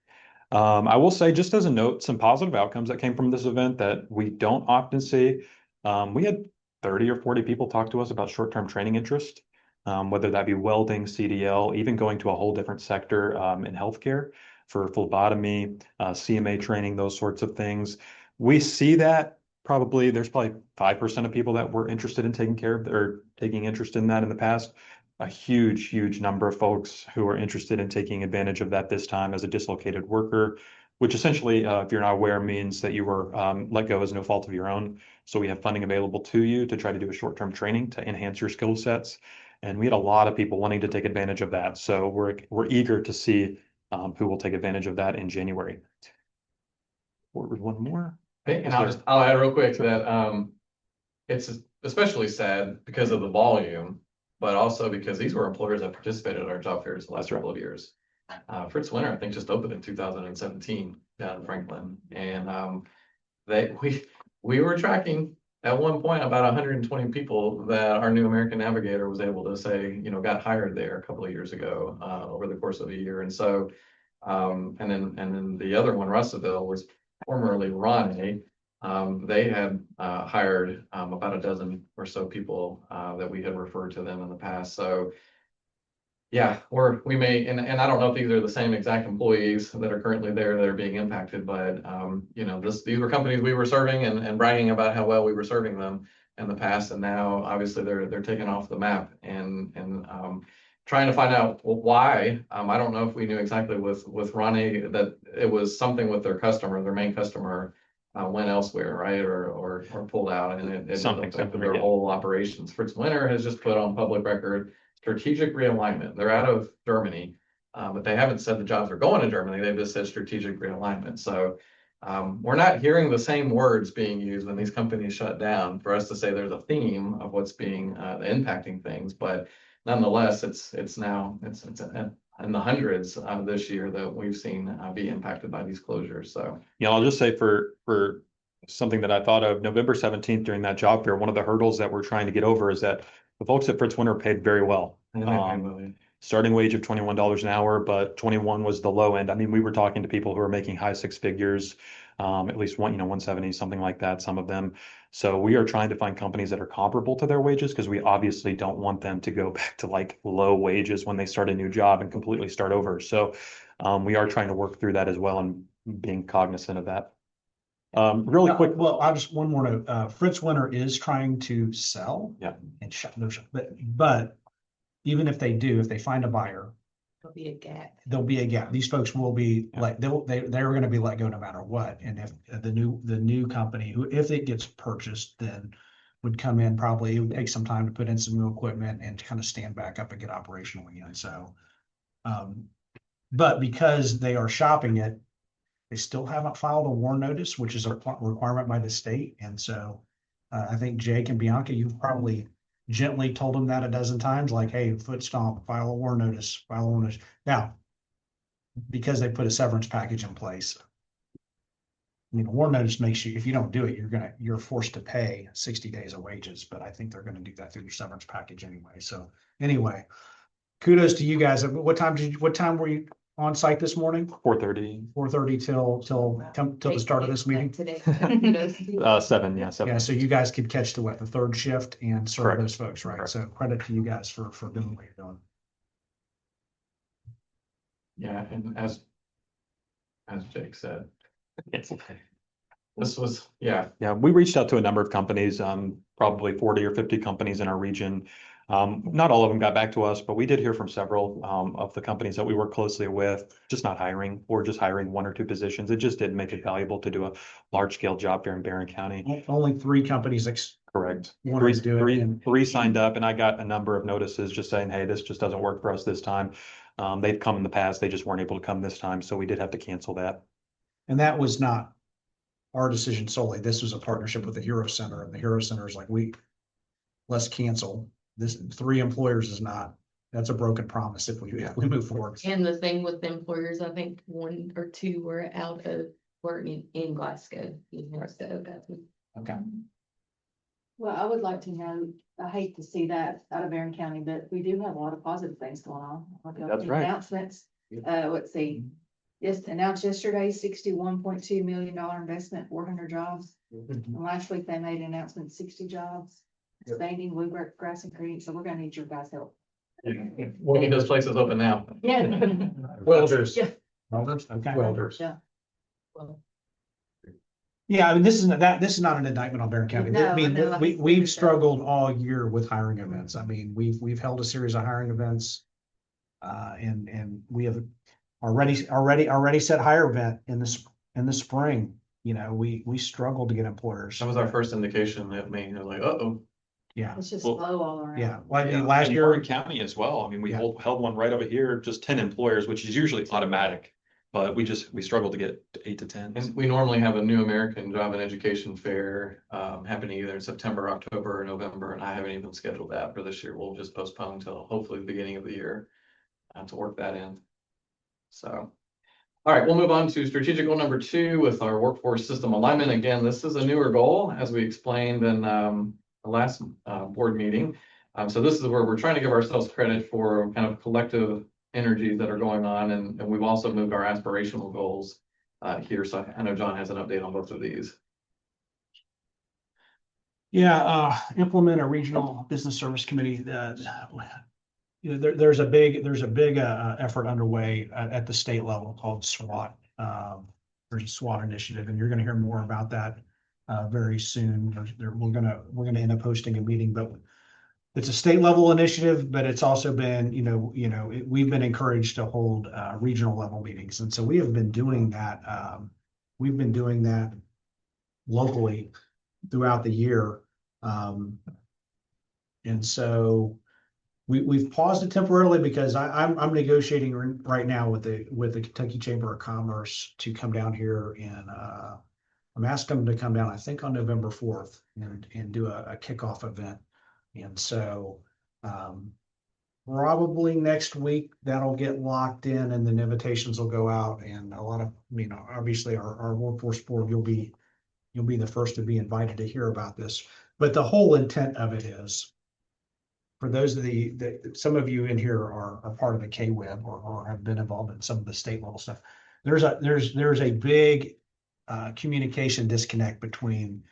I will say, just as a note, some positive outcomes that came from this event that we don't often see. We had 30 or 40 people talk to us about short-term training interest. Whether that be welding, CDL, even going to a whole different sector in healthcare for phlebotomy, CMA training, those sorts of things. We see that there's probably 5% of people that were interested in taking care of or taking interest in that in the past. A huge, huge number of folks who are interested in taking advantage of that this time as a dislocated worker, which essentially, if you're not aware, means that you were let go as no fault of your own. So we have funding available to you to try to do a short-term training to enhance your skill sets. And we had a lot of people wanting to take advantage of that. So we're eager to see who will take advantage of that in January. One more. Hey, and I'll add real quick to that. It's especially sad because of the volume, but also because these were employers that participated in our job fairs the last couple of years. Fritz Winter, I think, just opened in 2017 down in Franklin, and we were tracking at one point about 120 people that our new American Navigator was able to say, got hired there a couple of years ago over the course of a year. And so, and then the other one, Russellville, was formerly Ronnie. They had hired about a dozen or so people that we had referred to them in the past. So yeah, we may, and I don't know if these are the same exact employees that are currently there that are being impacted, but these were companies we were serving and bragging about how well we were serving them in the past, and now obviously they're taken off the map and trying to find out why. I don't know if we knew exactly with Ronnie that it was something with their main customer went elsewhere, right, or pulled out, and it affected their whole operations. Fritz Winter has just put on public record strategic realignment. They're out of Germany, but they haven't said the jobs are going to Germany. They've just said strategic realignment. So we're not hearing the same words being used when these companies shut down for us to say there's a theme of what's being impacting things. But nonetheless, it's in the hundreds this year that we've seen be impacted by these closures. So yeah, I'll just say for something that I thought of, November 17th during that job fair, one of the hurdles that we're trying to get over is that the folks at Fritz Winter paid very well. Starting wage of $21 an hour, but 21 was the low end. I mean, we were talking to people who are making high 6 figures, at least 170, something like that, some of them. So we are trying to find companies that are comparable to their wages because we obviously don't want them to go back to like low wages when they start a new job and completely start over. So we are trying to work through that as well and being cognizant of that. Really quick. Well, I'll just one more note. Fritz Winter is trying to sell. Yeah. And shop, but even if they do, if they find a buyer, There'll be a gap. there'll be a gap. These folks will be like, they're going to be let go no matter what. And if the new company, who, if it gets purchased, then would come in, probably it would take some time to put in some new equipment and kind of stand back up and get operational again. So, but because they are shopping it, they still haven't filed a WARN notice, which is a requirement by the state. And so I think Jake and Bianca, you've probably gently told them that a dozen times, like, hey, foot stomp, file a WARN notice, file a WARN notice. Now, because they put a severance package in place, I mean, a WARN notice makes you, if you don't do it, you're forced to pay 60 days of wages, but I think they're going to do that through your severance package anyway. So anyway, kudos to you guys. What time were you on site this morning? 4:30. 4:30 till the start of this meeting? Today. 7, yeah, 7. Yeah, so you guys could catch the third shift and serve Correct. those folks, right? Correct. So credit to you guys for doing what you're doing. Yeah, and as Jake said, Yes. this was, yeah, Yeah, we reached out to a number of companies, probably 40 or 50 companies in our region. Not all of them got back to us, but we did hear from several of the companies that we work closely with, just not hiring or just hiring 1 or 2 positions. It just didn't make it valuable to do a large scale job here in Barron County. Only 3 companies Correct. wanted to do it. And Three signed up, and I got a number of notices just saying, hey, this just doesn't work for us this time. They've come in the past, they just weren't able to come this time, so we did have to cancel that. that was not our decision solely. This was a partnership with the Hero Center, and the Hero Center is like, let's cancel. This 3 employers is not, that's a broken promise if we move forward. And the thing with the employers, I think 1 or 2 were out of working in Glasgow, you know, so that's. Okay. Well, I would like to know, I hate to see that out of Barron County, but we do have a lot of positive things going on. That's right. Announcements, let's see. Just announced yesterday, $61.2 million investment, 400 jobs. And last week they made an announcement, 60 jobs, expanding Woodburn, Grass and Green. So we're gonna need your guys' help. we need those places open now. Yeah. Welders. Yeah. Welders, okay. Welders. Yeah. Well, Yeah, I mean, this is not an indictment on Barron County. No, I mean, I know. we've struggled all year with hiring events. I mean, we've held a series of hiring events. And we have already set hire event in the spring. You know, we struggled to get employers. That was our first indication that me, I was like, uh-oh. Yeah. It's just Well, slow all around. Yeah. Well, I mean, Yeah, last and year, Warren County as well. I mean, we Yeah. held one right over here, just 10 employers, which is usually automatic, but we struggled to get 8 to 10. And we normally have a New American Job and Education Fair happening either in September, October, or November, and I haven't even scheduled that for this year. We'll just postpone until hopefully the beginning of the year to work that in. So, all right, we'll move on to strategic goal number 2 with our workforce system alignment. Again, this is a newer goal, as we explained in the last board meeting. So this is where we're trying to give ourselves credit for kind of collective energies that are going on, and we've also moved our aspirational goals here. So I know John has an update on both of these. yeah, implement a regional business service committee. You know, there's a big effort underway at the state level called SWAT. There's a SWAT initiative, and you're going to hear more about that very soon. We're gonna end up hosting a meeting, but it's a state level initiative, but it's also been, we've been encouraged to hold regional level meetings. And so we have been doing that. We've been doing that locally throughout the year. And so we've paused it temporarily because I'm negotiating right now with the Kentucky Chamber of Commerce to come down here, and I'm asking them to come down, I think on November 4th, and do a kickoff event. And so probably next week that'll get locked in, and then invitations will go out, and a lot of, obviously our workforce board, you'll be the first to be invited to hear about this. But the whole intent of it is, for those of some of you in here are part of the KWEB or have been involved in some of the state level stuff. There's a big communication disconnect between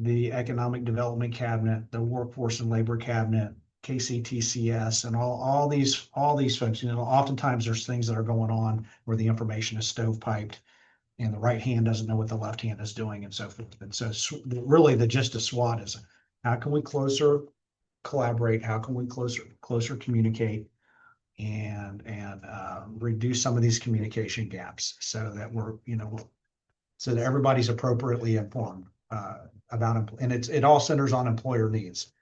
the Economic Development Cabinet, the Workforce and Labor Cabinet, KCTCS, and all these folks. Oftentimes there's things that are going on where the information is stovepiped and the right hand doesn't know what the left hand is doing and so forth. And so really the gist of SWOT is how can we closer collaborate? How can we closer communicate and reduce some of these communication gaps so that so that everybody's appropriately informed about, and it all centers on employer needs,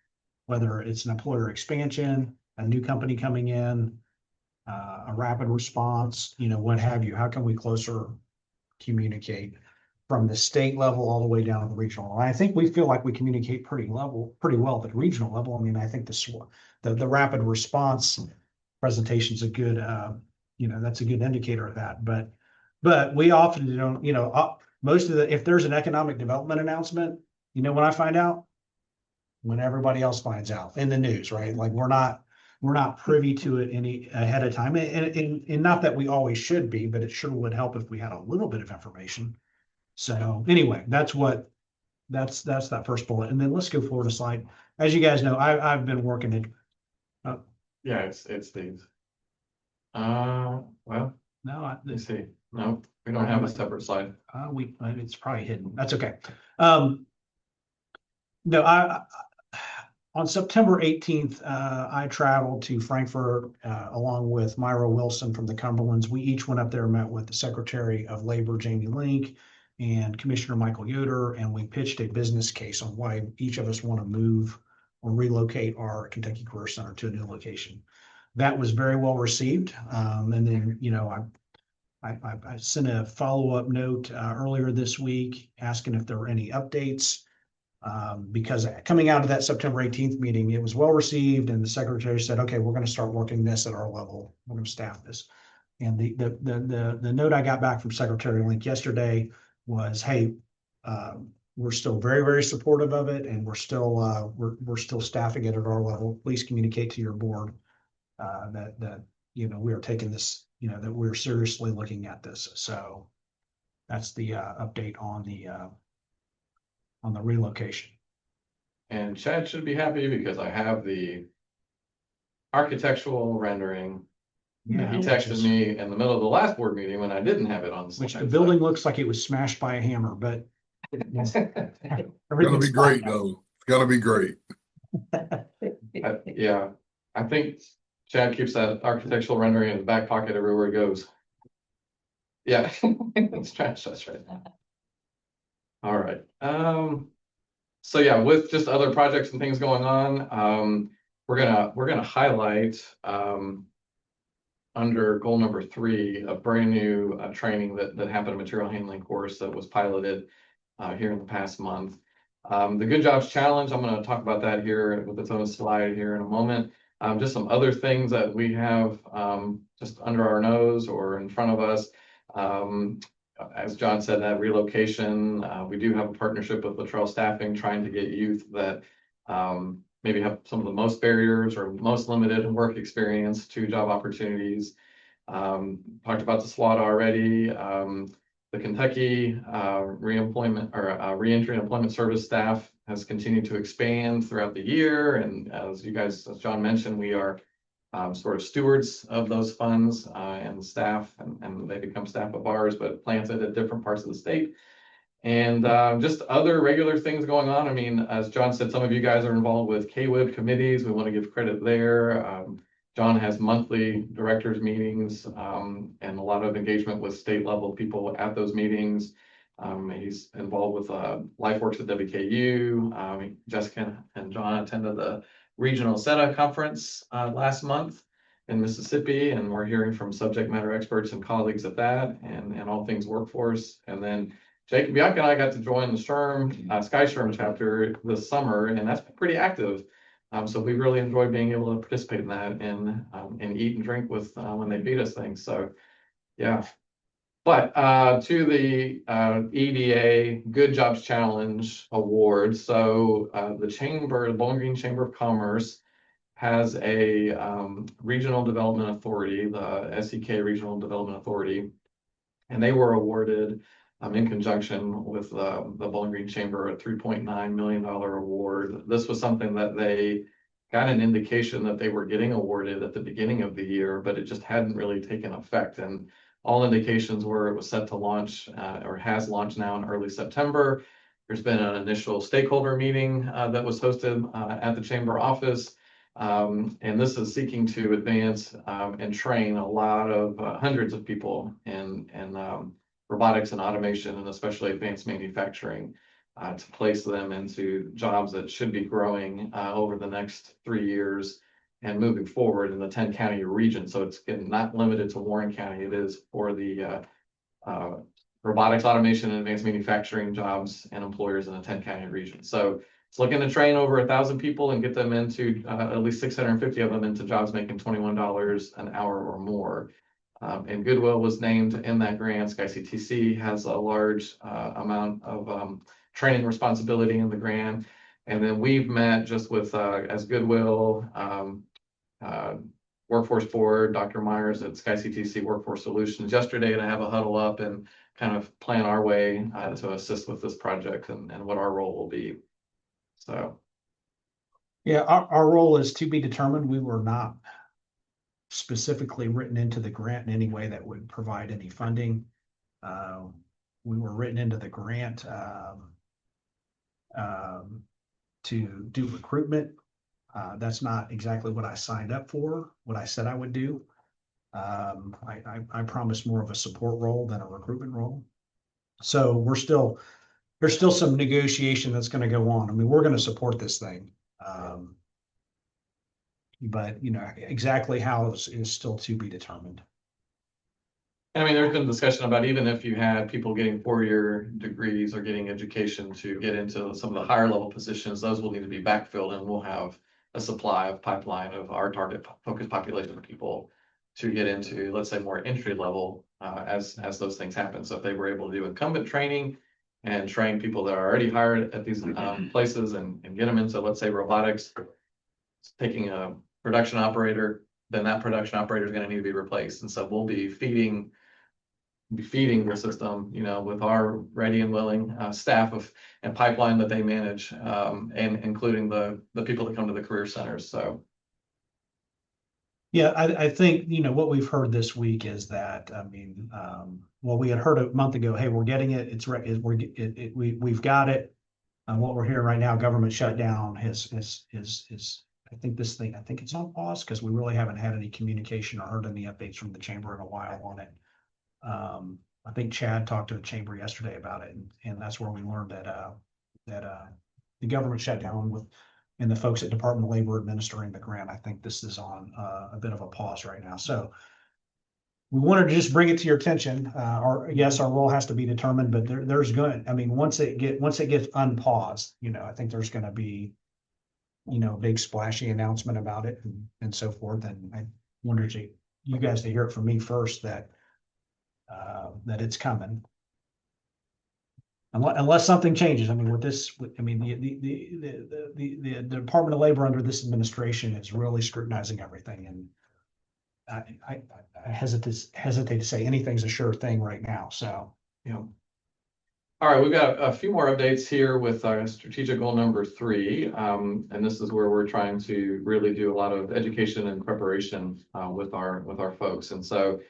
whether it's an employer expansion, a new company coming in, a rapid response, what have you. How can we closer communicate from the state level all the way down to the regional? And I think we feel like we communicate pretty well at the regional level. I mean, I think the rapid response presentation is a good, that's a good indicator of that. But we often don't, most of if there's an economic development announcement, when I find out, when everybody else finds out in the news, right? Like we're not privy to it any ahead of time. And not that we always should be, but it sure would help if we had a little bit of information. So anyway, that's that first bullet. And then let's go forward a slide. As you guys know, I've been working it. Yeah, it's these. Well, No, let's see. No, we don't have a separate slide. It's probably hidden. That's okay. No, on September 18th, I traveled to Frankfurt along with Myra Wilson from the Cumberlands. We each went up there and met with the Secretary of Labor, Jamie Link, and Commissioner Michael Yoder, and we pitched a business case on why each of us want to move or relocate our Kentucky Career Center to a new location. That was very well received. And then, I sent a follow-up note earlier this week asking if there were any updates. Because coming out of that September 18th meeting, it was well received, and the secretary said, "Okay, we're going to start working this at our level. We're going to staff this." And the note I got back from Secretary Link yesterday was, "Hey, we're still very, very supportive of it, and we're still staffing it at our level. Please communicate to your board that we are taking this, that we're seriously looking at this." So that's the update on the relocation. And Chad should be happy because I have the architectural rendering. Yeah, He texted me in the middle of the last board meeting when I didn't have it on. Which the building looks like it was smashed by a hammer, but It's gonna be great though. It's gonna be great. Yeah, I think Chad keeps that architectural rendering in his back pocket everywhere he goes. Yeah, it's trash, that's right. All right. So yeah, with just other projects and things going on, we're gonna highlight under goal number 3 a brand new training that happened, a material handling course that was piloted here in the past month. The Good Jobs Challenge, I'm going to talk about that here with its own slide here in a moment. Just some other things that we have just under our nose or in front of us. As John said, that relocation, we do have a partnership with Luttrell Staffing trying to get youth that maybe have some of the most barriers or most limited work experience to job opportunities. Talked about the SWOT already. The Kentucky reemployment or reentry and employment service staff has continued to expand throughout the year. And as John mentioned, we are sort of stewards of those funds and staff, and they become staff of ours, but planted at different parts of the state. And just other regular things going on. I mean, as John said, some of you guys are involved with KWIB committees. We want to give credit there. John has monthly directors meetings and a lot of engagement with state level people at those meetings. He's involved with LifeWorks at WKU. Jessica and John attended the Regional SETA conference last month in Mississippi, and we're hearing from subject matter experts and colleagues at that and all things workforce. And then Jake, Bianca, and I got to join the Sky SHRM chapter this summer, and that's been pretty active. So we really enjoyed being able to participate in that and eat and drink with when they feed us things. So yeah. But to the EDA Good Jobs Challenge Award. So the Bowling Green Chamber of Commerce has a regional development authority, the SEK Regional Development Authority, and they were awarded in conjunction with the Bowling Green Chamber, a $3.9 million award. This was something that they got an indication that they were getting awarded at the beginning of the year, but it just hadn't really taken effect. And all indications were it was set to launch or has launched now in early September. There's been an initial stakeholder meeting that was hosted at the chamber office. And this is seeking to advance and train a lot of hundreds of people in robotics and automation, and especially advanced manufacturing, to place them into jobs that should be growing over the next 3 years and moving forward in the 10-county region. So it's not limited to Warren County. It is for the robotics, automation, and advanced manufacturing jobs and employers in the 10-county region. So it's looking to train over 1,000 people and get them into at least 650 of them into jobs making $21 an hour or more. And Goodwill was named in that grant. SCWDB has a large amount of training responsibility in the grant. And then we've met just with, as Goodwill, Workforce Board, Dr. Myers at SCWDB Workforce Solutions yesterday to have a huddle up and kind of plan our way to assist with this project and what our role will be. So. Yeah, our role is to be determined. We were not specifically written into the grant in any way that would provide any funding. We were written into the grant to do recruitment. That's not exactly what I signed up for, what I said I would do. I promised more of a support role than a recruitment role. So there's still some negotiation that's going to go on. I mean, we're going to support this thing. But exactly how is still to be determined. I mean, there's been discussion about even if you had people getting 4-year degrees or getting education to get into some of the higher level positions, those will need to be backfilled, and we'll have a supply of pipeline of our target focused population of people to get into, let's say, more entry level as those things happen. So if they were able to do incumbent training and train people that are already hired at these places and get them into, let's say, robotics, taking a production operator, then that production operator is going to need to be replaced. And so we'll be feeding the system, with our ready and willing staff and pipeline that they manage, and including the people that come to the career centers. So. Yeah, I think, what we've heard this week is that, we had heard a month ago, hey, we're getting it. We've got it. What we're hearing right now, government shutdown is I think it's on pause because we really haven't had any communication or heard any updates from the chamber in a while on it. I think Chad talked to the chamber yesterday about it, and that's where we learned that the government shutdown and the folks at Department of Labor administering the grant. I think this is on a bit of a pause right now. So we wanted to just bring it to your attention. Our role has to be determined, but there's once it gets unpaused, I think there's going to be big splashy announcement about it and so forth. And I wanted you guys to hear it from me first that it's coming. Unless something changes. With this, the Department of Labor under this administration is really scrutinizing everything. And I hesitate to say anything's a sure thing right now. So, All right, we've got a few more updates here with strategic goal number 3. And this is where we're trying to really do a lot of education and preparation with our folks. And so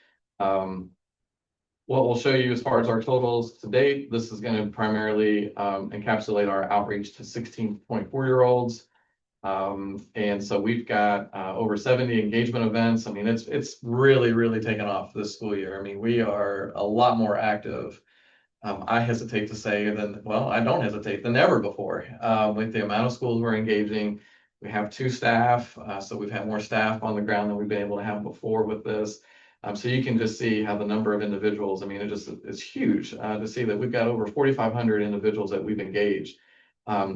what we'll show you as far as our totals to date, this is going to primarily encapsulate our outreach to 16.4-year-olds. And so we've got over 70 engagement events. It's really, really taken off this school year. We are a lot more active. I hesitate to say I don't hesitate than ever before with the amount of schools we're engaging. We have 2 staff, so we've had more staff on the ground than we've been able to have before with this. So you can just see how the number of individuals, it's huge to see that we've got over 4,500 individuals that we've engaged,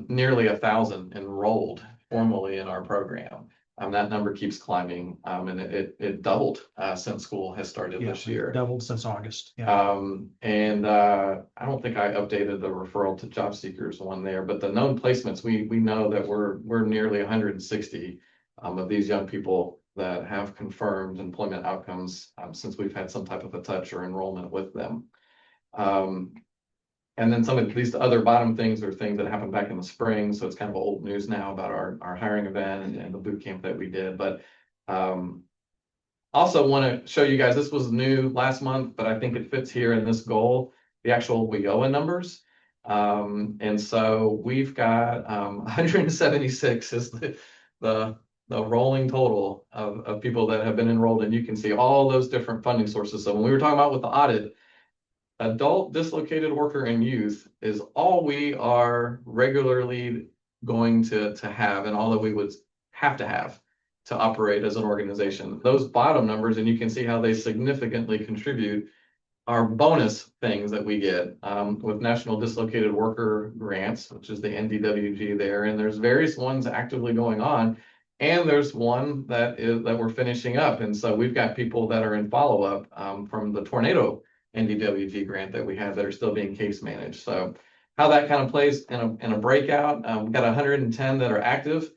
nearly 1,000 enrolled formally in our program. That number keeps climbing, and it doubled since school has started this year. Doubled since August. Yeah. And I don't think I updated the referral to job seekers one there, but the known placements, we know that we're nearly 160 of these young people that have confirmed employment outcomes since we've had some type of a touch or enrollment with them. And then some of these other bottom things are things that happened back in the spring, so it's kind of old news now about our hiring event and the boot camp that we did. But also want to show you guys, this was new last month, but I think it fits here in this goal, the actual WIOA numbers. And so we've got 176 is the rolling total of people that have been enrolled, and you can see all those different funding sources. So when we were talking about with the audit, adult dislocated worker and youth is all we are regularly going to have, and all that we would have to operate as an organization. Those bottom numbers, and you can see how they significantly contribute, are bonus things that we get with National Dislocated Worker Grants, which is the NDWG there, and there's various ones actively going on, and there's one that we're finishing up, and so we've got people that are in follow-up from the tornado NDWG grant that we have that are still being case managed. So how that kind of plays in a breakout, we've got 110 that are active,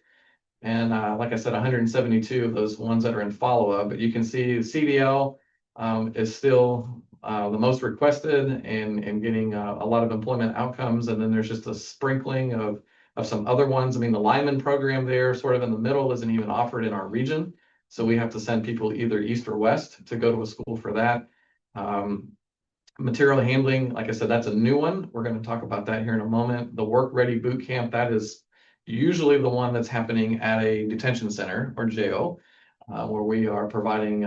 and like I said, 172 of those ones that are in follow-up. But you can see CDL is still the most requested and getting a lot of employment outcomes. And then there's just a sprinkling of some other ones. I mean, the lineman program there, sort of in the middle, isn't even offered in our region. So we have to send people either east or west to go to a school for that. Material handling, like I said, that's a new one. We're going to talk about that here in a moment. The Work Ready Boot Camp, that is usually the one that's happening at a detention center or jail, where we are providing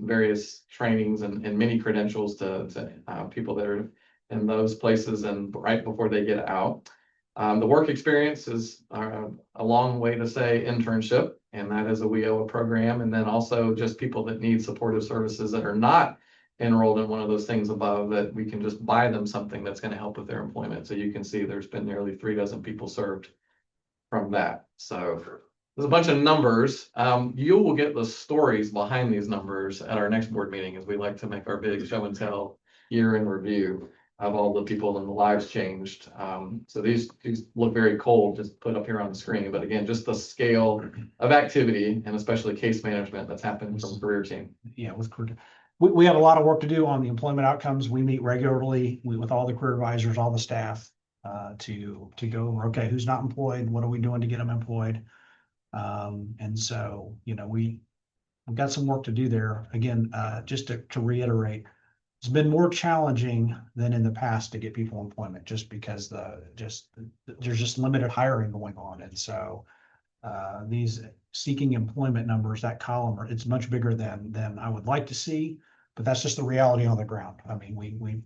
various trainings and mini credentials to people that are in those places and right before they get out. The work experience is a long way to say internship, and that is a WIOA program. And then also just people that need supportive services that are not enrolled in one of those things above, that we can just buy them something that's going to help with their employment. So you can see there's been nearly 36 people served from that. So there's a bunch of numbers. You will get the stories behind these numbers at our next board meeting, as we like to make our big show and tell year in review of all the people and the lives changed. So these look very cold, just put up here on the screen. But again, just the scale of activity and especially case management that's happened from career team. Yeah, with career. We have a lot of work to do on the employment outcomes. We meet regularly with all the career advisors, all the staff, to go over, okay, who's not employed? What are we doing to get them employed? And so, we've got some work to do there. Again, just to reiterate, it's been more challenging than in the past to get people employment, just because there's just limited hiring going on. And so these seeking employment numbers, that column, it's much bigger than I would like to see, but that's just the reality on the ground. I mean,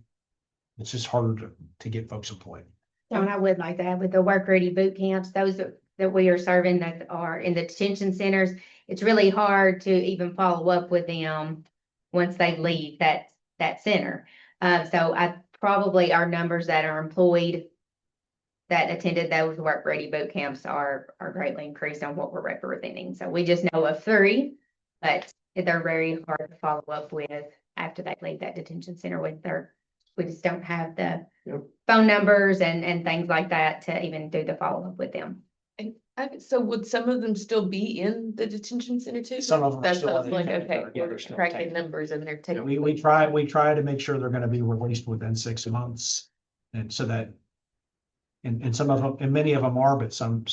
it's just harder to get folks employed. And I would like to add, with the work ready boot camps, those that we are serving that are in the detention centers, it's really hard to even follow up with them once they leave that center. So probably our numbers that are employed that attended those work ready boot camps are greatly increased on what we're representing. So we just know of 3, but they're very hard to follow up with after they leave that detention center we just don't have the phone numbers and things like that to even do the follow-up with them. And so would some of them still be in the detention center too? Some of them are That's still what I was in like, the okay, detention we're center. tracking numbers and they're taking. We try to make sure they're going to be released within 6 months, and so that, and some of them, and many of them are, but some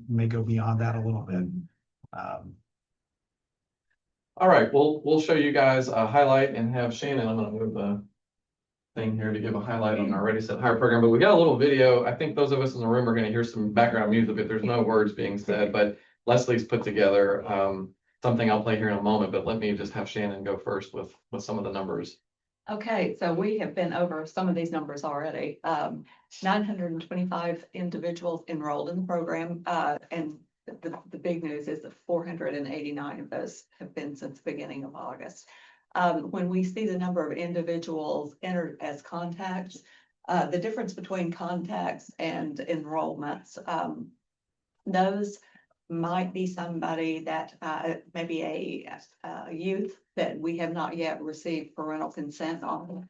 may go beyond that a little bit. All right, we'll show you guys a highlight and have Shannon. I'm going to move the thing here to give a highlight on our Ready Set Hire program, but we got a little video. I think those of us in the room are going to hear some background music, but there's no words being said. But Leslie's put together something I'll play here in a moment, but let me just have Shannon go first with some of the numbers. Okay, so we have been over some of these numbers already. 925 individuals enrolled in the program, and the big news is that 489 of those have been since the beginning of August. When we see the number of individuals entered as contacts, the difference between contacts and enrollments, those might be somebody that maybe a youth that we have not yet received parental consent on.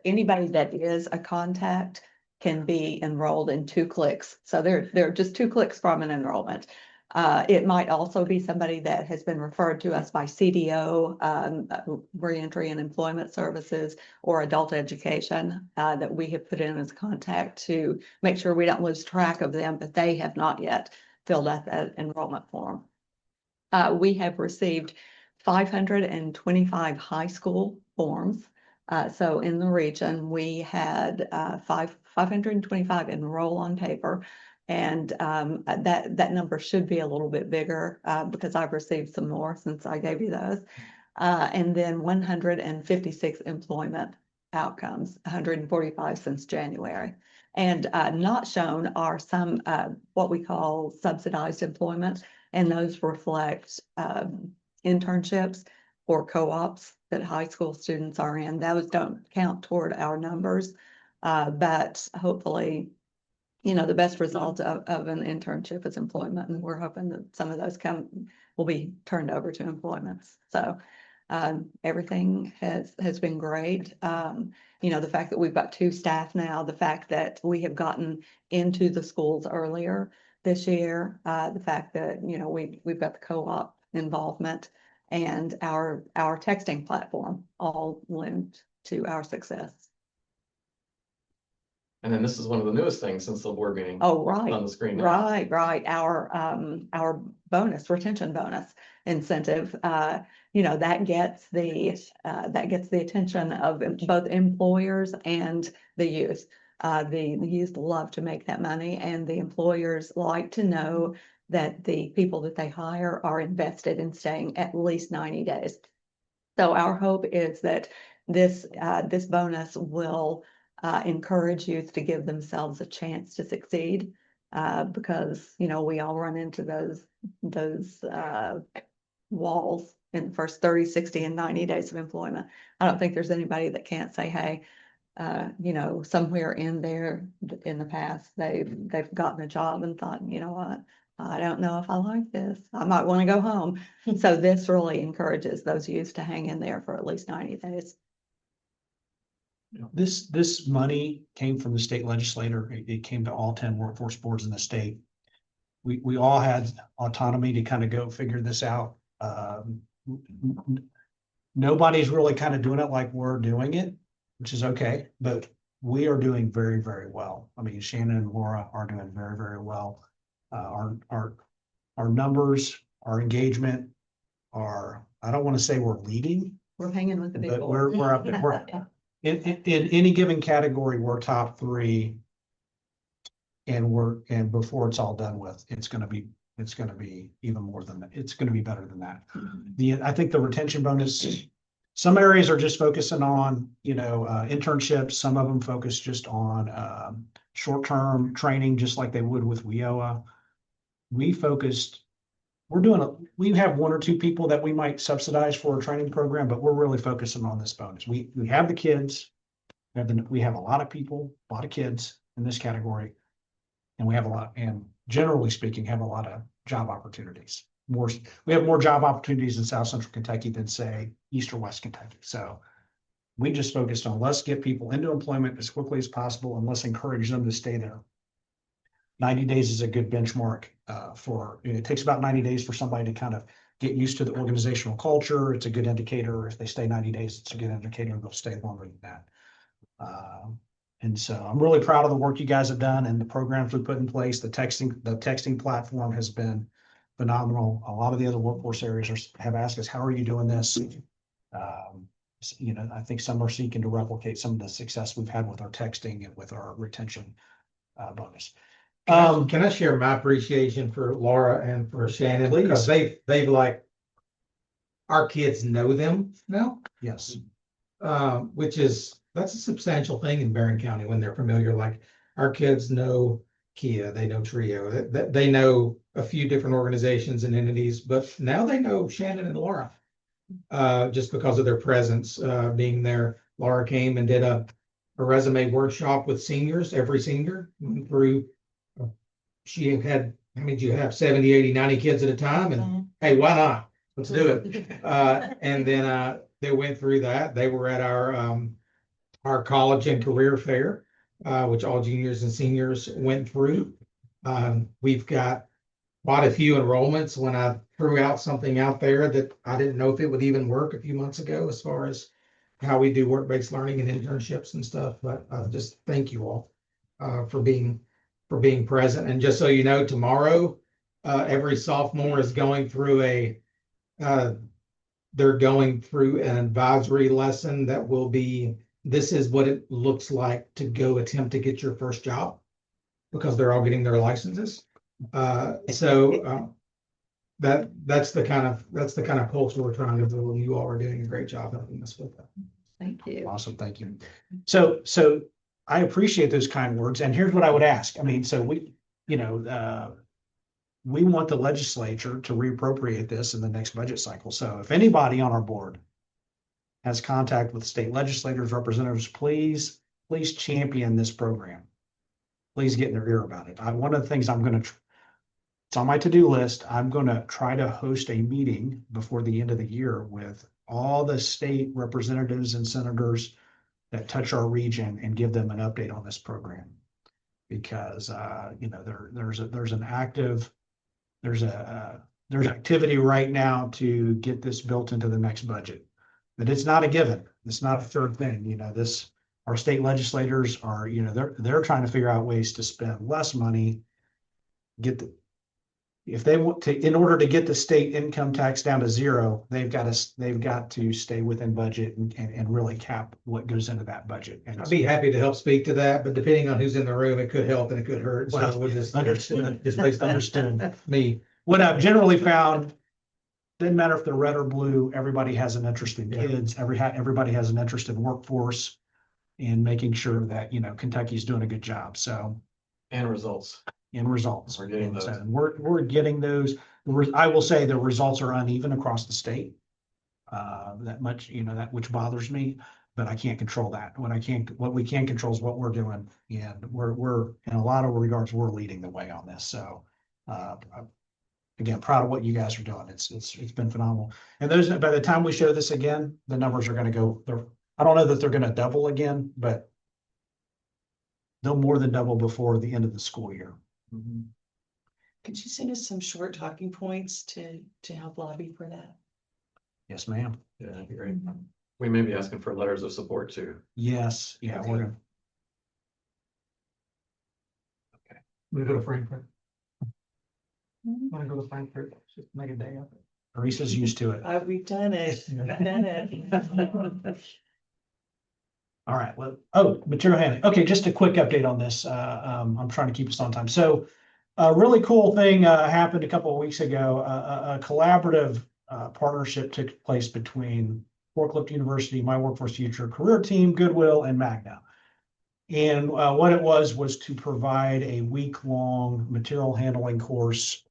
Anybody that is a contact can be enrolled in 2 clicks. So they're just 2 clicks from an enrollment. It might also be somebody that has been referred to us by CDO, Reentry and Employment Services, or Adult Education, that we have put in as contact to make sure we don't lose track of them, but they have not yet filled out that enrollment form. We have received 525 high school forms. So in the region, we had 525 enroll on paper. And that number should be a little bit bigger because I've received some more since I gave you those. And then 156 employment outcomes, 145 since January. And not shown are some what we call subsidized employment, and those reflect internships or co-ops that high school students are in. Those don't count toward our numbers, but hopefully, you know, the best result of an internship is employment, and we're hoping that some of those will be turned over to employments. So everything has been great. You know, the fact that we've got 2 staff now, the fact that we have gotten into the schools earlier this year, the fact that, you know, we've got the co-op involvement and our texting platform all linked to our success. And then this is one of the newest things since the board meeting. Oh, right. On the screen now. Right. Our bonus, retention bonus incentive, you know, that gets the attention of both employers and the youth. The youth love to make that money, and the employers like to know that the people that they hire are invested in staying at least 90 days. So our hope is that this bonus will encourage youth to give themselves a chance to succeed, because, you know, we all run into those walls in the first 30, 60, and 90 days of employment. I don't think there's anybody that can't say, hey, you know, somewhere in there in the past, they've gotten a job and thought, you know what, I don't know if I like this. I might want to go home. So this really encourages those youth to hang in there for at least 90 days. You know, this money came from the state legislature. It came to all 10 workforce boards in the state. We all had autonomy to kind of go figure this out. Nobody's really kind of doing it like we're doing it, which is okay, but we are doing very, very well. I mean, Shannon and Laura are doing very, very well. Our numbers, our engagement are, I don't want to say we're leading, We're hanging with the big but boys. we're up there. In any given category, we're top 3. And before it's all done with, it's gonna be even more than that. It's gonna be better than that. I think the retention bonus, some areas are just focusing on, you know, internships. Some of them focus just on short-term training, just like they would with WIOA. We have 1 or 2 people that we might subsidize for a training program, but we're really focusing on this bonus. We have the kids, we have a lot of people, a lot of kids in this category, and and generally speaking, have a lot of job opportunities. We have more job opportunities in South Central Kentucky than, say, East or West Kentucky. So we just focused on, let's get people into employment as quickly as possible, and let's encourage them to stay there. 90 days is a good benchmark it takes about 90 days for somebody to kind of get used to the organizational culture. It's a good indicator. If they stay 90 days, it's a good indicator they'll stay longer than that. And so I'm really proud of the work you guys have done and the programs we put in place. The texting platform has been phenomenal. A lot of the other workforce areas have asked us, how are you doing this? You know, I think some are seeking to replicate some of the success we've had with our texting and with our retention bonus. Can I share my appreciation for Laura and for Shannon? Please. Because they've like, our kids know them now. Yes. That's a substantial thing in Barron County when they're familiar. Like, our kids know Kia, they know Trio, they know a few different organizations and entities, but now they know Shannon and Laura, just because of their presence, being there. Laura came and did a resume workshop with seniors. Every senior went through. She had, how many did you have? 70, 80, 90 kids at a time. And hey, why not? Let's do it. And then they went through that. They were at our college and career fair, which all juniors and seniors went through. We've got quite a few enrollments when I threw out something out there that I didn't know if it would even work a few months ago as far as how we do work-based learning and internships and stuff. But just thank you all for being present. And just so you know, tomorrow every sophomore is going through they're going through an advisory lesson that will be, this is what it looks like to go attempt to get your first job, because they're all getting their licenses. That's the kind of culture we're trying to build, and you all are doing a great job helping us with that. Thank you. Awesome, thank you. So I appreciate those kind words, and here's what I would ask. I mean, so we want the legislature to reappropriate this in the next budget cycle. So if anybody on our board has contact with state legislators, representatives, please champion this program. Please get in their ear about it. One of the things it's on my to-do list. I'm going to try to host a meeting before the end of the year with all the state representatives and senators that touch our region and give them an update on this program. Because there's activity right now to get this built into the next budget. But it's not a given. It's not a third thing. Our state legislators are, they're trying to figure out ways to spend less money, if they want to, in order to get the state income tax down to zero, they've got to stay within budget and really cap what goes into that budget. And I'd be happy to help speak to that, but depending on who's in the room, it could help and it could hurt. So we'll just understood. understood me. What I've generally found, doesn't matter if they're red or blue, everybody has an interest in kids. Everybody has an interest in workforce and making sure that, Kentucky's doing a good job. So. And results. We're getting those. We're getting those. I will say the results are uneven across the state. That much, that which bothers me, but I can't control that. What we can control is what we're doing, and we're in a lot of regards we're leading the way on this. So, again, proud of what you guys are doing. It's been phenomenal. And by the time we show this again, the numbers are going to go. I don't know that they're going to double again, but they'll more than double before the end of the school year. Could you send us some short talking points to help lobby for that? Yes, ma'am. Yeah, that'd be great. We may be asking for letters of support too. Yes. Yeah. Okay. We're gonna. Okay. We go to Frankfurt. Want to go to Frankfurt? Just make a day of it. Teresa's used to it. We've done it. We've done it. All right. Well, material handling. Okay, just a quick update on this. I'm trying to keep us on time. So, a really cool thing happened a couple of weeks ago. A collaborative partnership took place between Forklift University, My Workforce Future Career Team, Goodwill, and Magna. And what it was to provide a week-long material handling course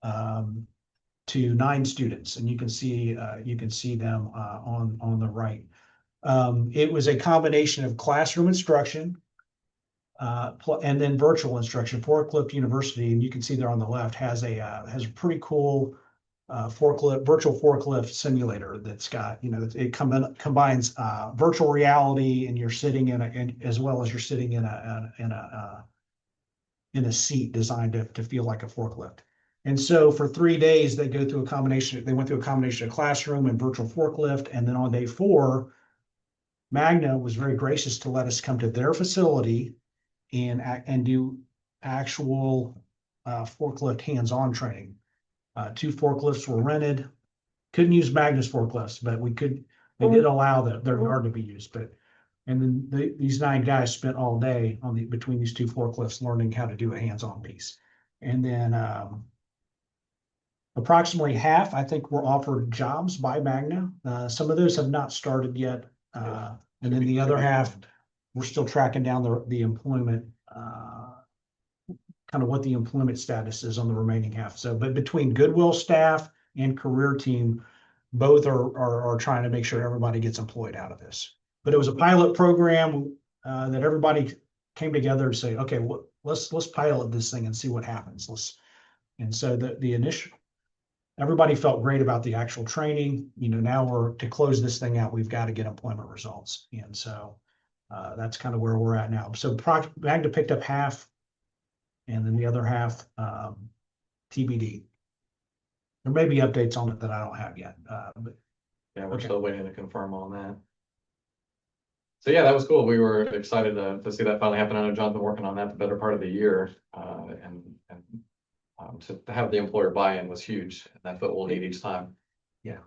to 9 students, and you can see them on the right. It was a combination of classroom instruction and then virtual instruction. Forklift University, and you can see there on the left, has a pretty cool virtual forklift simulator that's got, it combines virtual reality, and you're sitting as well as you're sitting in a seat designed to feel like a forklift. And so for 3 days, they went through a combination of classroom and virtual forklift. And then on day 4, Magna was very gracious to let us come to their facility and do actual forklift hands-on training. 2 forklifts were rented. Couldn't use Magna's forklifts, but they did allow their yard to be used. And then these 9 guys spent all day between these 2 forklifts learning how to do a hands-on piece. And then approximately half, I think, were offered jobs by Magna. Some of those have not started yet. And then the other half, we're still tracking down the employment, kind of what the employment status is on the remaining half. So, but between Goodwill staff and career team, both are trying to make sure everybody gets employed out of this. But it was a pilot program that everybody came together to say, okay, let's pilot this thing and see what happens. And so the initial. Everybody felt great about the actual training. Now to close this thing out, we've got to get employment results. And so that's kind of where we're at now. So Magna picked up half, and then the other half TBD. There may be updates on it that I don't have yet, but Yeah, we're Okay. still waiting to confirm on that. So yeah, that was cool. We were excited to see that finally happen. I know John's been working on that the better part of the year. To have the employer buy-in was huge. And that's what we'll need each time. Yeah.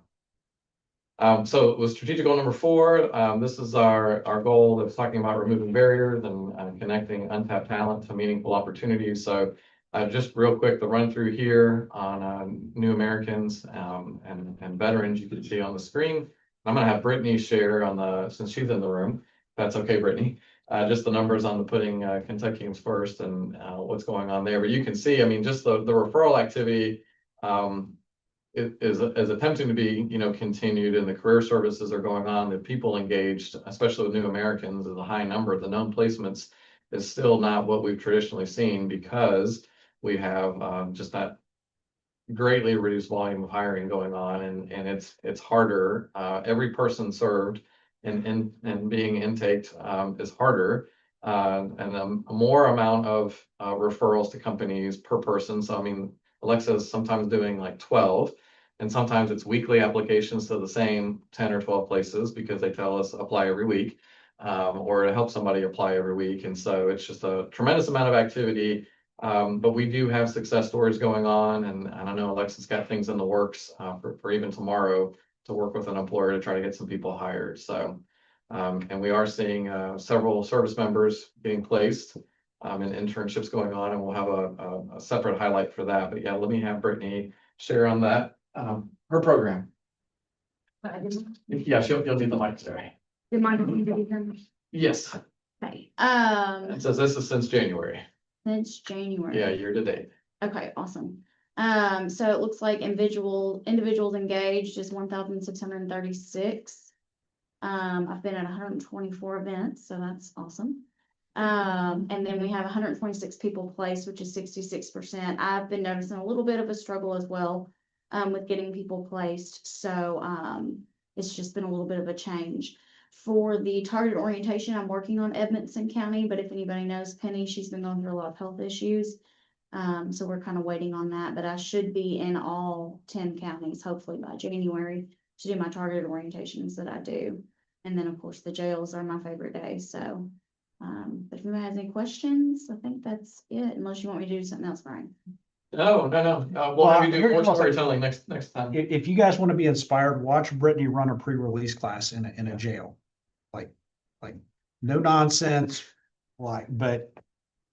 So with strategic goal number 4, this is our goal that's talking about removing barriers and connecting untapped talent to meaningful opportunities. So just real quick, the run through here on new Americans and veterans you can see on the screen. I'm going to have Brittany share since she's in the room. That's okay, Brittany. Just the numbers on the putting Kentuckians first and what's going on there. But you can see, I mean, just the referral activity is attempting to be, continued, and the career services are going on. The people engaged, especially with new Americans, is a high number. The known placements is still not what we've traditionally seen because we have just that greatly reduced volume of hiring going on, and it's harder. Every person served and being intaked is harder, and a more amount of referrals to companies per person. So I mean, Alexa's sometimes doing like 12, and sometimes it's weekly applications to the same 10 or 12 places because they tell us apply every week, or to help somebody apply every week. And so it's just a tremendous amount of activity. But we do have success stories going on, and I know Alexa's got things in the works for even tomorrow to work with an employer to try to get some people hired. So, and we are seeing several service members getting placed and internships going on, and we'll have a separate highlight for that. But yeah, let me have Brittany share on that, her program. Yeah, you'll need the mic today. Yes. Okay, It says this is since January. since January. Yeah, year to date. Okay, awesome. So it looks like individuals engaged is 1,636. I've been at 124 events, so that's awesome. And then we have 126 people placed, which is 66%. I've been noticing a little bit of a struggle as well, with getting people placed. So, it's just been a little bit of a change. For the targeted orientation, I'm working on Edmonson County, but if anybody knows Penny, she's been going through a lot of health issues. So we're kind of waiting on that, but I should be in all 10 counties, hopefully by January, to do my targeted orientations that I do. And then, of course, the jails are my favorite day. So, but if anybody has any questions, I think that's it, unless you want me to do something else, Brian. No. We'll have you do more storytelling next time. If you guys want to be inspired, watch Brittany run a pre-release class in a jail. Like no nonsense, but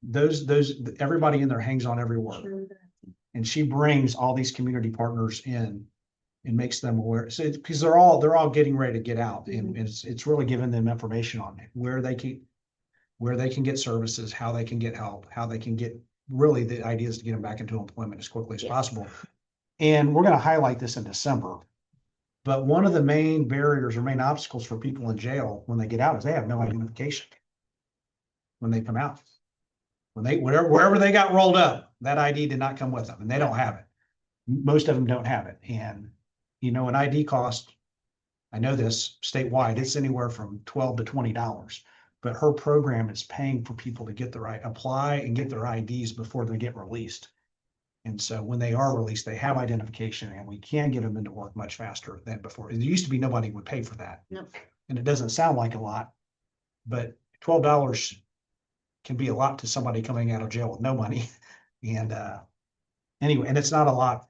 those everybody in there hangs on every word. And she brings all these community partners in and makes them aware. So because they're all getting ready to get out, and it's really giving them information on where they can get services, how they can get help, how they can get, really the idea is to get them back into employment as quickly as possible. And we're going to highlight this in December. But one of the main barriers or main obstacles for people in jail when they get out is they have no identification when they come out. Wherever they got rolled up, that ID did not come with them, and they don't have it. Most of them don't have it. And, an ID cost, I know this statewide, it's anywhere from $12 to $20. But her program is paying for people to get apply and get their IDs before they get released. And so when they are released, they have identification, and we can get them into work much faster than before. It used to be nobody would pay for that. Nope. And it doesn't sound like a lot, but $12 can be a lot to somebody coming out of jail with no money. And anyway, and it's not a lot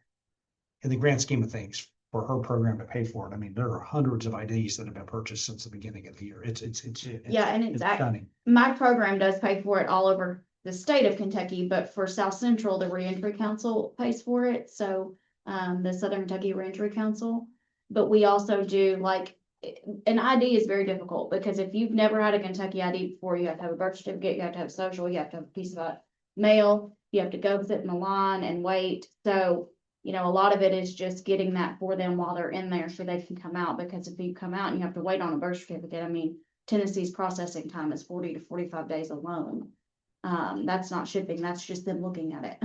in the grand scheme of things for her program to pay for it. I mean, there are hundreds of IDs that have been purchased since the beginning of the year. It's stunning. My program does pay for it all over the state of Kentucky, but for South Central, the Reentry Council pays for it. So, the Southern Kentucky Reentry Council, but we also do an ID is very difficult because if you've never had a Kentucky ID before, you have to have a birth certificate, you have to have social, you have to have a piece of mail, you have to go sit in the line and wait. So, a lot of it is just getting that for them while they're in there so they can come out, because if you come out and you have to wait on a birth certificate, I mean, Tennessee's processing time is 40 to 45 days alone. That's not shipping, that's just them looking at it.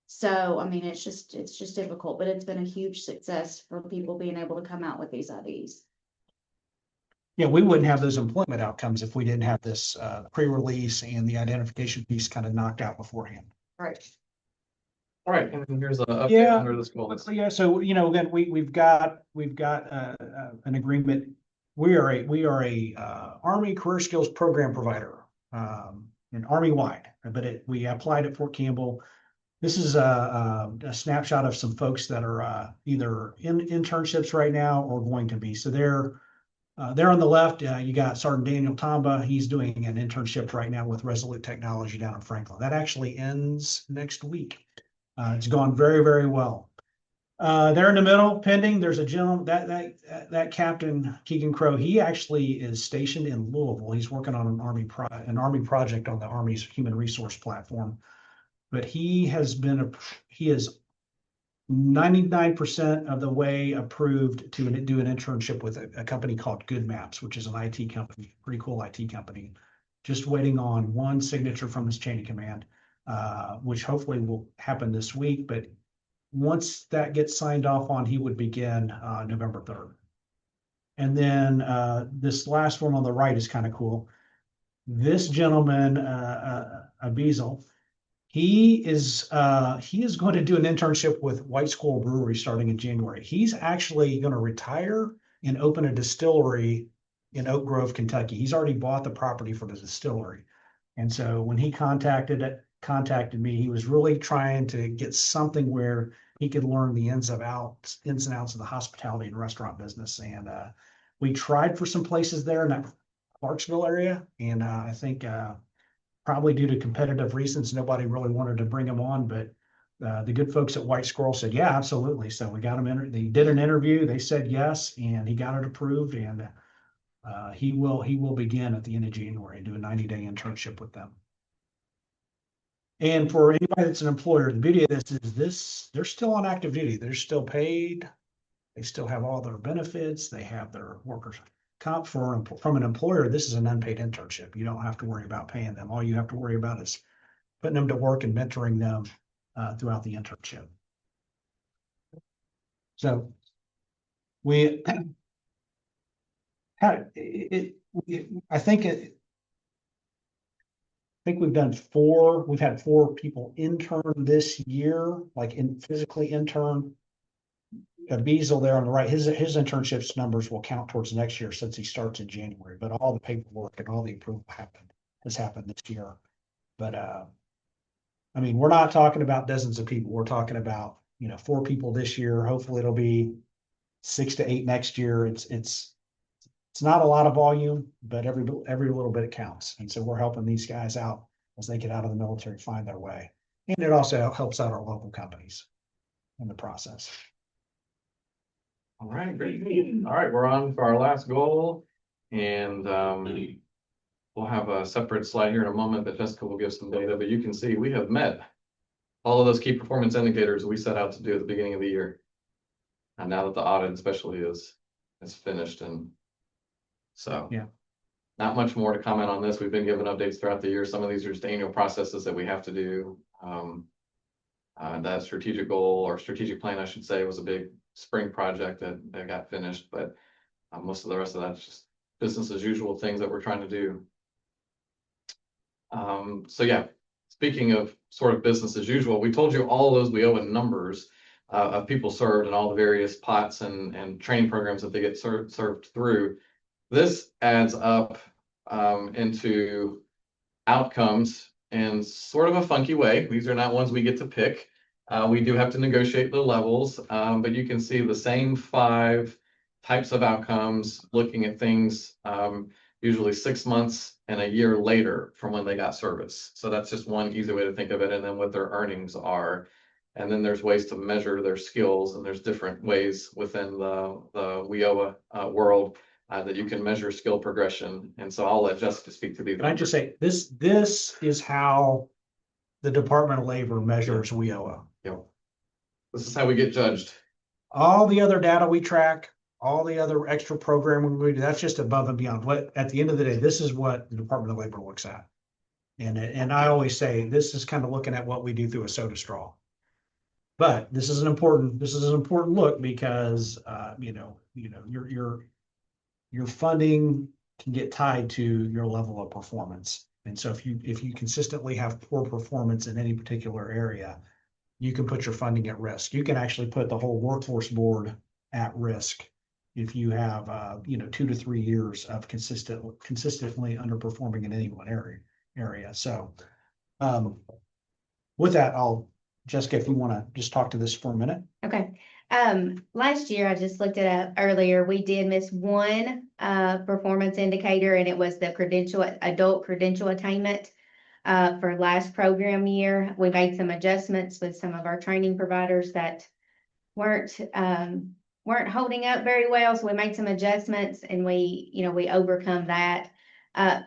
So, I mean, it's just difficult, but it's been a huge success for people being able to come out with these IDs. Yeah, we wouldn't have those employment outcomes if we didn't have this pre-release and the identification piece kind of knocked out beforehand. Right. All right, and then here's a update Yeah. under this goal. Yeah, so, again, we've got an agreement. We are a Army Career Skills Program provider, and Army-wide, but we applied at Fort Campbell. This is a snapshot of some folks that are either in internships right now or going to be. So they're on the left. You got Sergeant Daniel Tamba. He's doing an internship right now with Resolute Technology down in Franklin. That actually ends next week. It's gone very, very well. There in the middle, pending, there's a gentleman, that Captain Keegan Crow, he actually is stationed in Louisville. He's working on an Army project on the Army's human resource platform. But he is 99% of the way approved to do an internship with a company called Good Maps, which is an IT company, pretty cool IT company. Just waiting on one signature from his chain of command, which hopefully will happen this week. But once that gets signed off on, he would begin November 3rd. And then this last one on the right is kind of cool. This gentleman, Abizel, he is going to do an internship with White Squirrel Brewery starting in January. He's actually going to retire and open a distillery in Oak Grove, Kentucky. He's already bought the property for the distillery. And so when he contacted me, he was really trying to get something where he could learn the ins and outs of the hospitality and restaurant business. And we tried for some places there in that Clarksville area. And I think probably due to competitive reasons, nobody really wanted to bring him on. But the good folks at White Squirrel said, yeah, absolutely. So we got him they did an interview. They said yes, and he got it approved. And he will begin at the end of January and do a 90-day internship with them. And for anybody that's an employer, the beauty of this, they're still on active duty. They're still paid. They still have all their benefits. They have their workers' comp. From an employer, this is an unpaid internship. You don't have to worry about paying them. All you have to worry about is putting them to work and mentoring them throughout the internship. So we had I think we've had 4 people intern this year, like physically intern. Beazle there on the right, his internships numbers will count towards next year since he starts in January, but all the paperwork and all the approval has happened this year. But I mean, we're not talking about dozens of people. We're talking about 4 people this year. Hopefully it'll be 6 to 8 next year. It's not a lot of volume, but every little bit counts. And so we're helping these guys out as they get out of the military, find their way. And it also helps out our local companies in the process. All right, great. All right, we're on for our last goal. And we'll have a separate slide here in a moment that Jessica will give some data, but you can see we have met all of those key performance indicators we set out to do at the beginning of the year. And now that the audit especially is finished, and so yeah, not much more to comment on this. We've been given updates throughout the year. Some of these are just annual processes that we have to do. That strategic goal or strategic plan, I should say, was a big spring project that got finished, but most of the rest of that's just business as usual things that we're trying to do. So yeah, speaking of sort of business as usual, we told you all those WIOA numbers of people served and all the various pots and training programs that they get served through. This adds up into outcomes in sort of a funky way. These are not ones we get to pick. We do have to negotiate the levels, but you can see the same 5 types of outcomes, looking at things usually 6 months and a year later from when they got service. So that's just one easy way to think of it, and then what their earnings are. And then there's ways to measure their skills, and there's different ways within the WIOA world that you can measure skill progression. And so I'll let Jessica speak to these. Can I just say, this is how the Department of Labor measures WIOA. Yep. This is how we get judged. All the other data we track, all the other extra programming we do, that's just above and beyond. What, at the end of the day, this is what the Department of Labor looks at. And I always say, this is kind of looking at what we do through a soda straw. But this is an important look because your funding can get tied to your level of performance. And so if you consistently have poor performance in any particular area, you can put your funding at risk. You can actually put the whole workforce board at risk if you have, 2 to 3 years of consistently underperforming in any one area. So, with that, Jessica, if you want to just talk to this for a minute. Okay. Last year, I just looked it up earlier, we did miss one performance indicator, and it was the adult credential attainment. For last program year, we made some adjustments with some of our training providers that weren't holding up very well. So we made some adjustments, and we overcome that.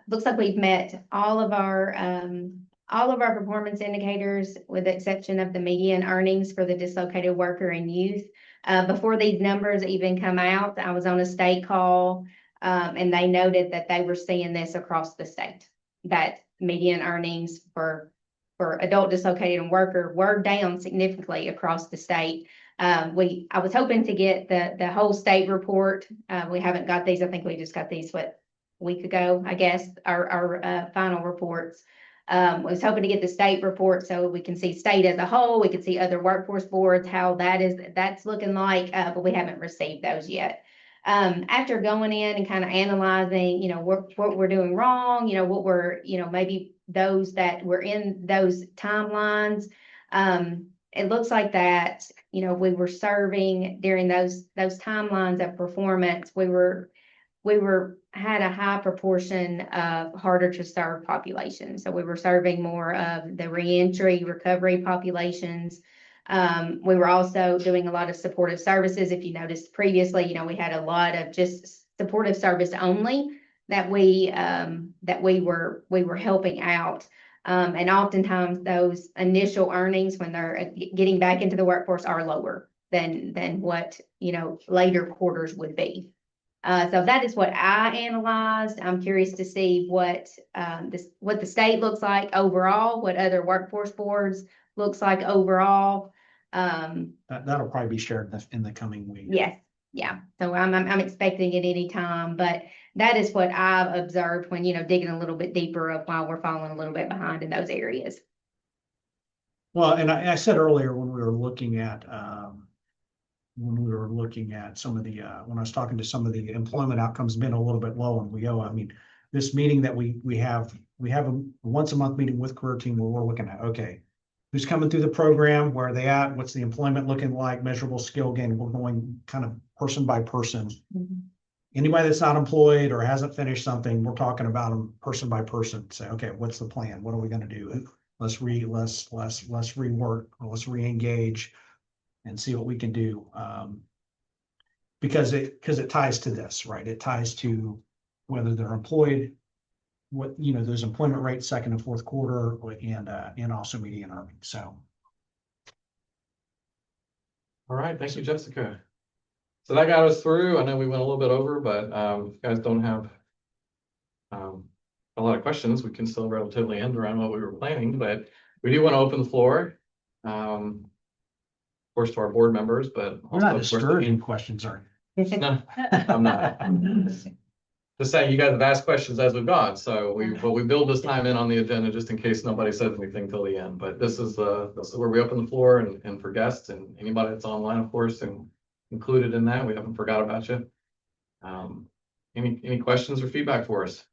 Looks like we've met all of our performance indicators, with the exception of the median earnings for the dislocated worker and youth. Before these numbers even come out, I was on a state call, and they noted that they were seeing this across the state, that median earnings for adult dislocated and worker were down significantly across the state. I was hoping to get the whole state report. We haven't got these. I think we just got these a week ago, I guess, our final reports. Was hoping to get the state report so we can see state as a whole. We could see other workforce boards, how that's looking like, but we haven't received those yet. After going in and kind of analyzing, what we're doing wrong, what we're, maybe those that were in those timelines, it looks like that, we were serving during those timelines of performance. We had a high proportion of harder to serve populations. So we were serving more of the reentry recovery populations. We were also doing a lot of supportive services. If you noticed previously, we had a lot of just supportive service only that we were helping out. And oftentimes those initial earnings when they're getting back into the workforce are lower than what, later quarters would be. So that is what I analyzed. I'm curious to see what the state looks like overall, what other workforce boards looks like overall. That'll probably be shared in the coming week. Yes, yeah. So I'm expecting it any time, but that is what I've observed when, digging a little bit deeper of why we're falling a little bit behind in those areas. Well, and I said earlier when we were looking at some of the when I was talking to some of the employment outcomes being a little bit low in WIO. I mean, this meeting that we have a once a month meeting with career team where we're looking at, okay, who's coming through the program, where are they at, what's the employment looking like, measurable skill gain. We're going kind of person by person. Mm-hmm. Anybody that's not employed or hasn't finished something, we're talking about them person by person. Say, okay, what's the plan? What are we going to do? Let's rework, or let's re-engage and see what we can do. Because it ties to this, right? It ties to whether they're employed, what, those employment rates, second and fourth quarter, and also median earnings. So. All right, thank you, Jessica. So that got us through. I know we went a little bit over, but if you guys don't have a lot of questions, we can still relatively end around what we were planning, but we do want to open the floor. Of course, to our board members, but we're not discouraging questions, are you? No, I'm not. Just saying, you guys have asked questions as we've gone, so we build this time in on the agenda just in case nobody says anything till the end. But this is where we open the floor and for guests and anybody that's online, of course, and included in that. We haven't forgot about you. Any questions or feedback for us?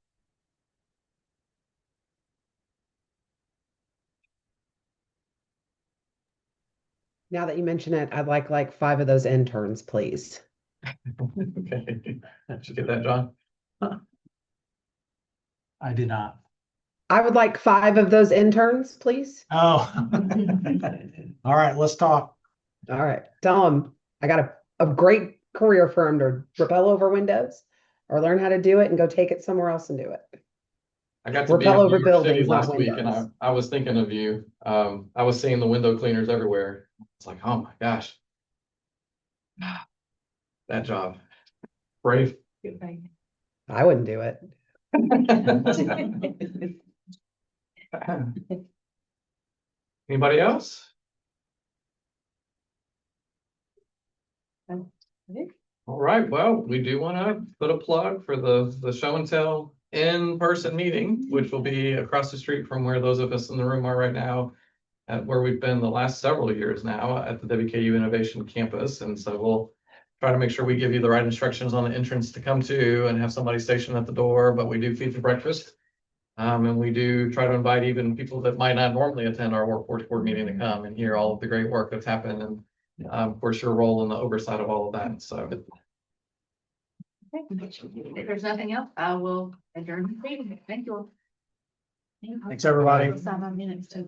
Now that you mention it, I'd like 5 of those interns, please. Okay. Did you get that, John? I did not. I would like 5 of those interns, please. Oh. All right, let's talk. All right. Tell them I got a great career for them to rappel over windows or learn how to do it and go take it somewhere else and do it. I got to rappel over buildings last week, and I was thinking of you. I was seeing the window cleaners everywhere. It's like, oh my gosh, that job, brave. I wouldn't do it. Anybody else? All right. Well, we do want to put a plug for the show and tell in-person meeting, which will be across the street from where those of us in the room are right now. at where we've been the last several years now at the WKU Innovation Campus. And so we'll try to make sure we give you the right instructions on the entrance to come to and have somebody stationed at the door, but we do feed for breakfast. And we do try to invite even people that might not normally attend our workforce board meeting to come and hear all of the great work that's happened, and of course your role in the oversight of all of that. So If there's nothing else, I will adjourn the meeting. Thank you all. Thanks, everybody. 7 minutes to.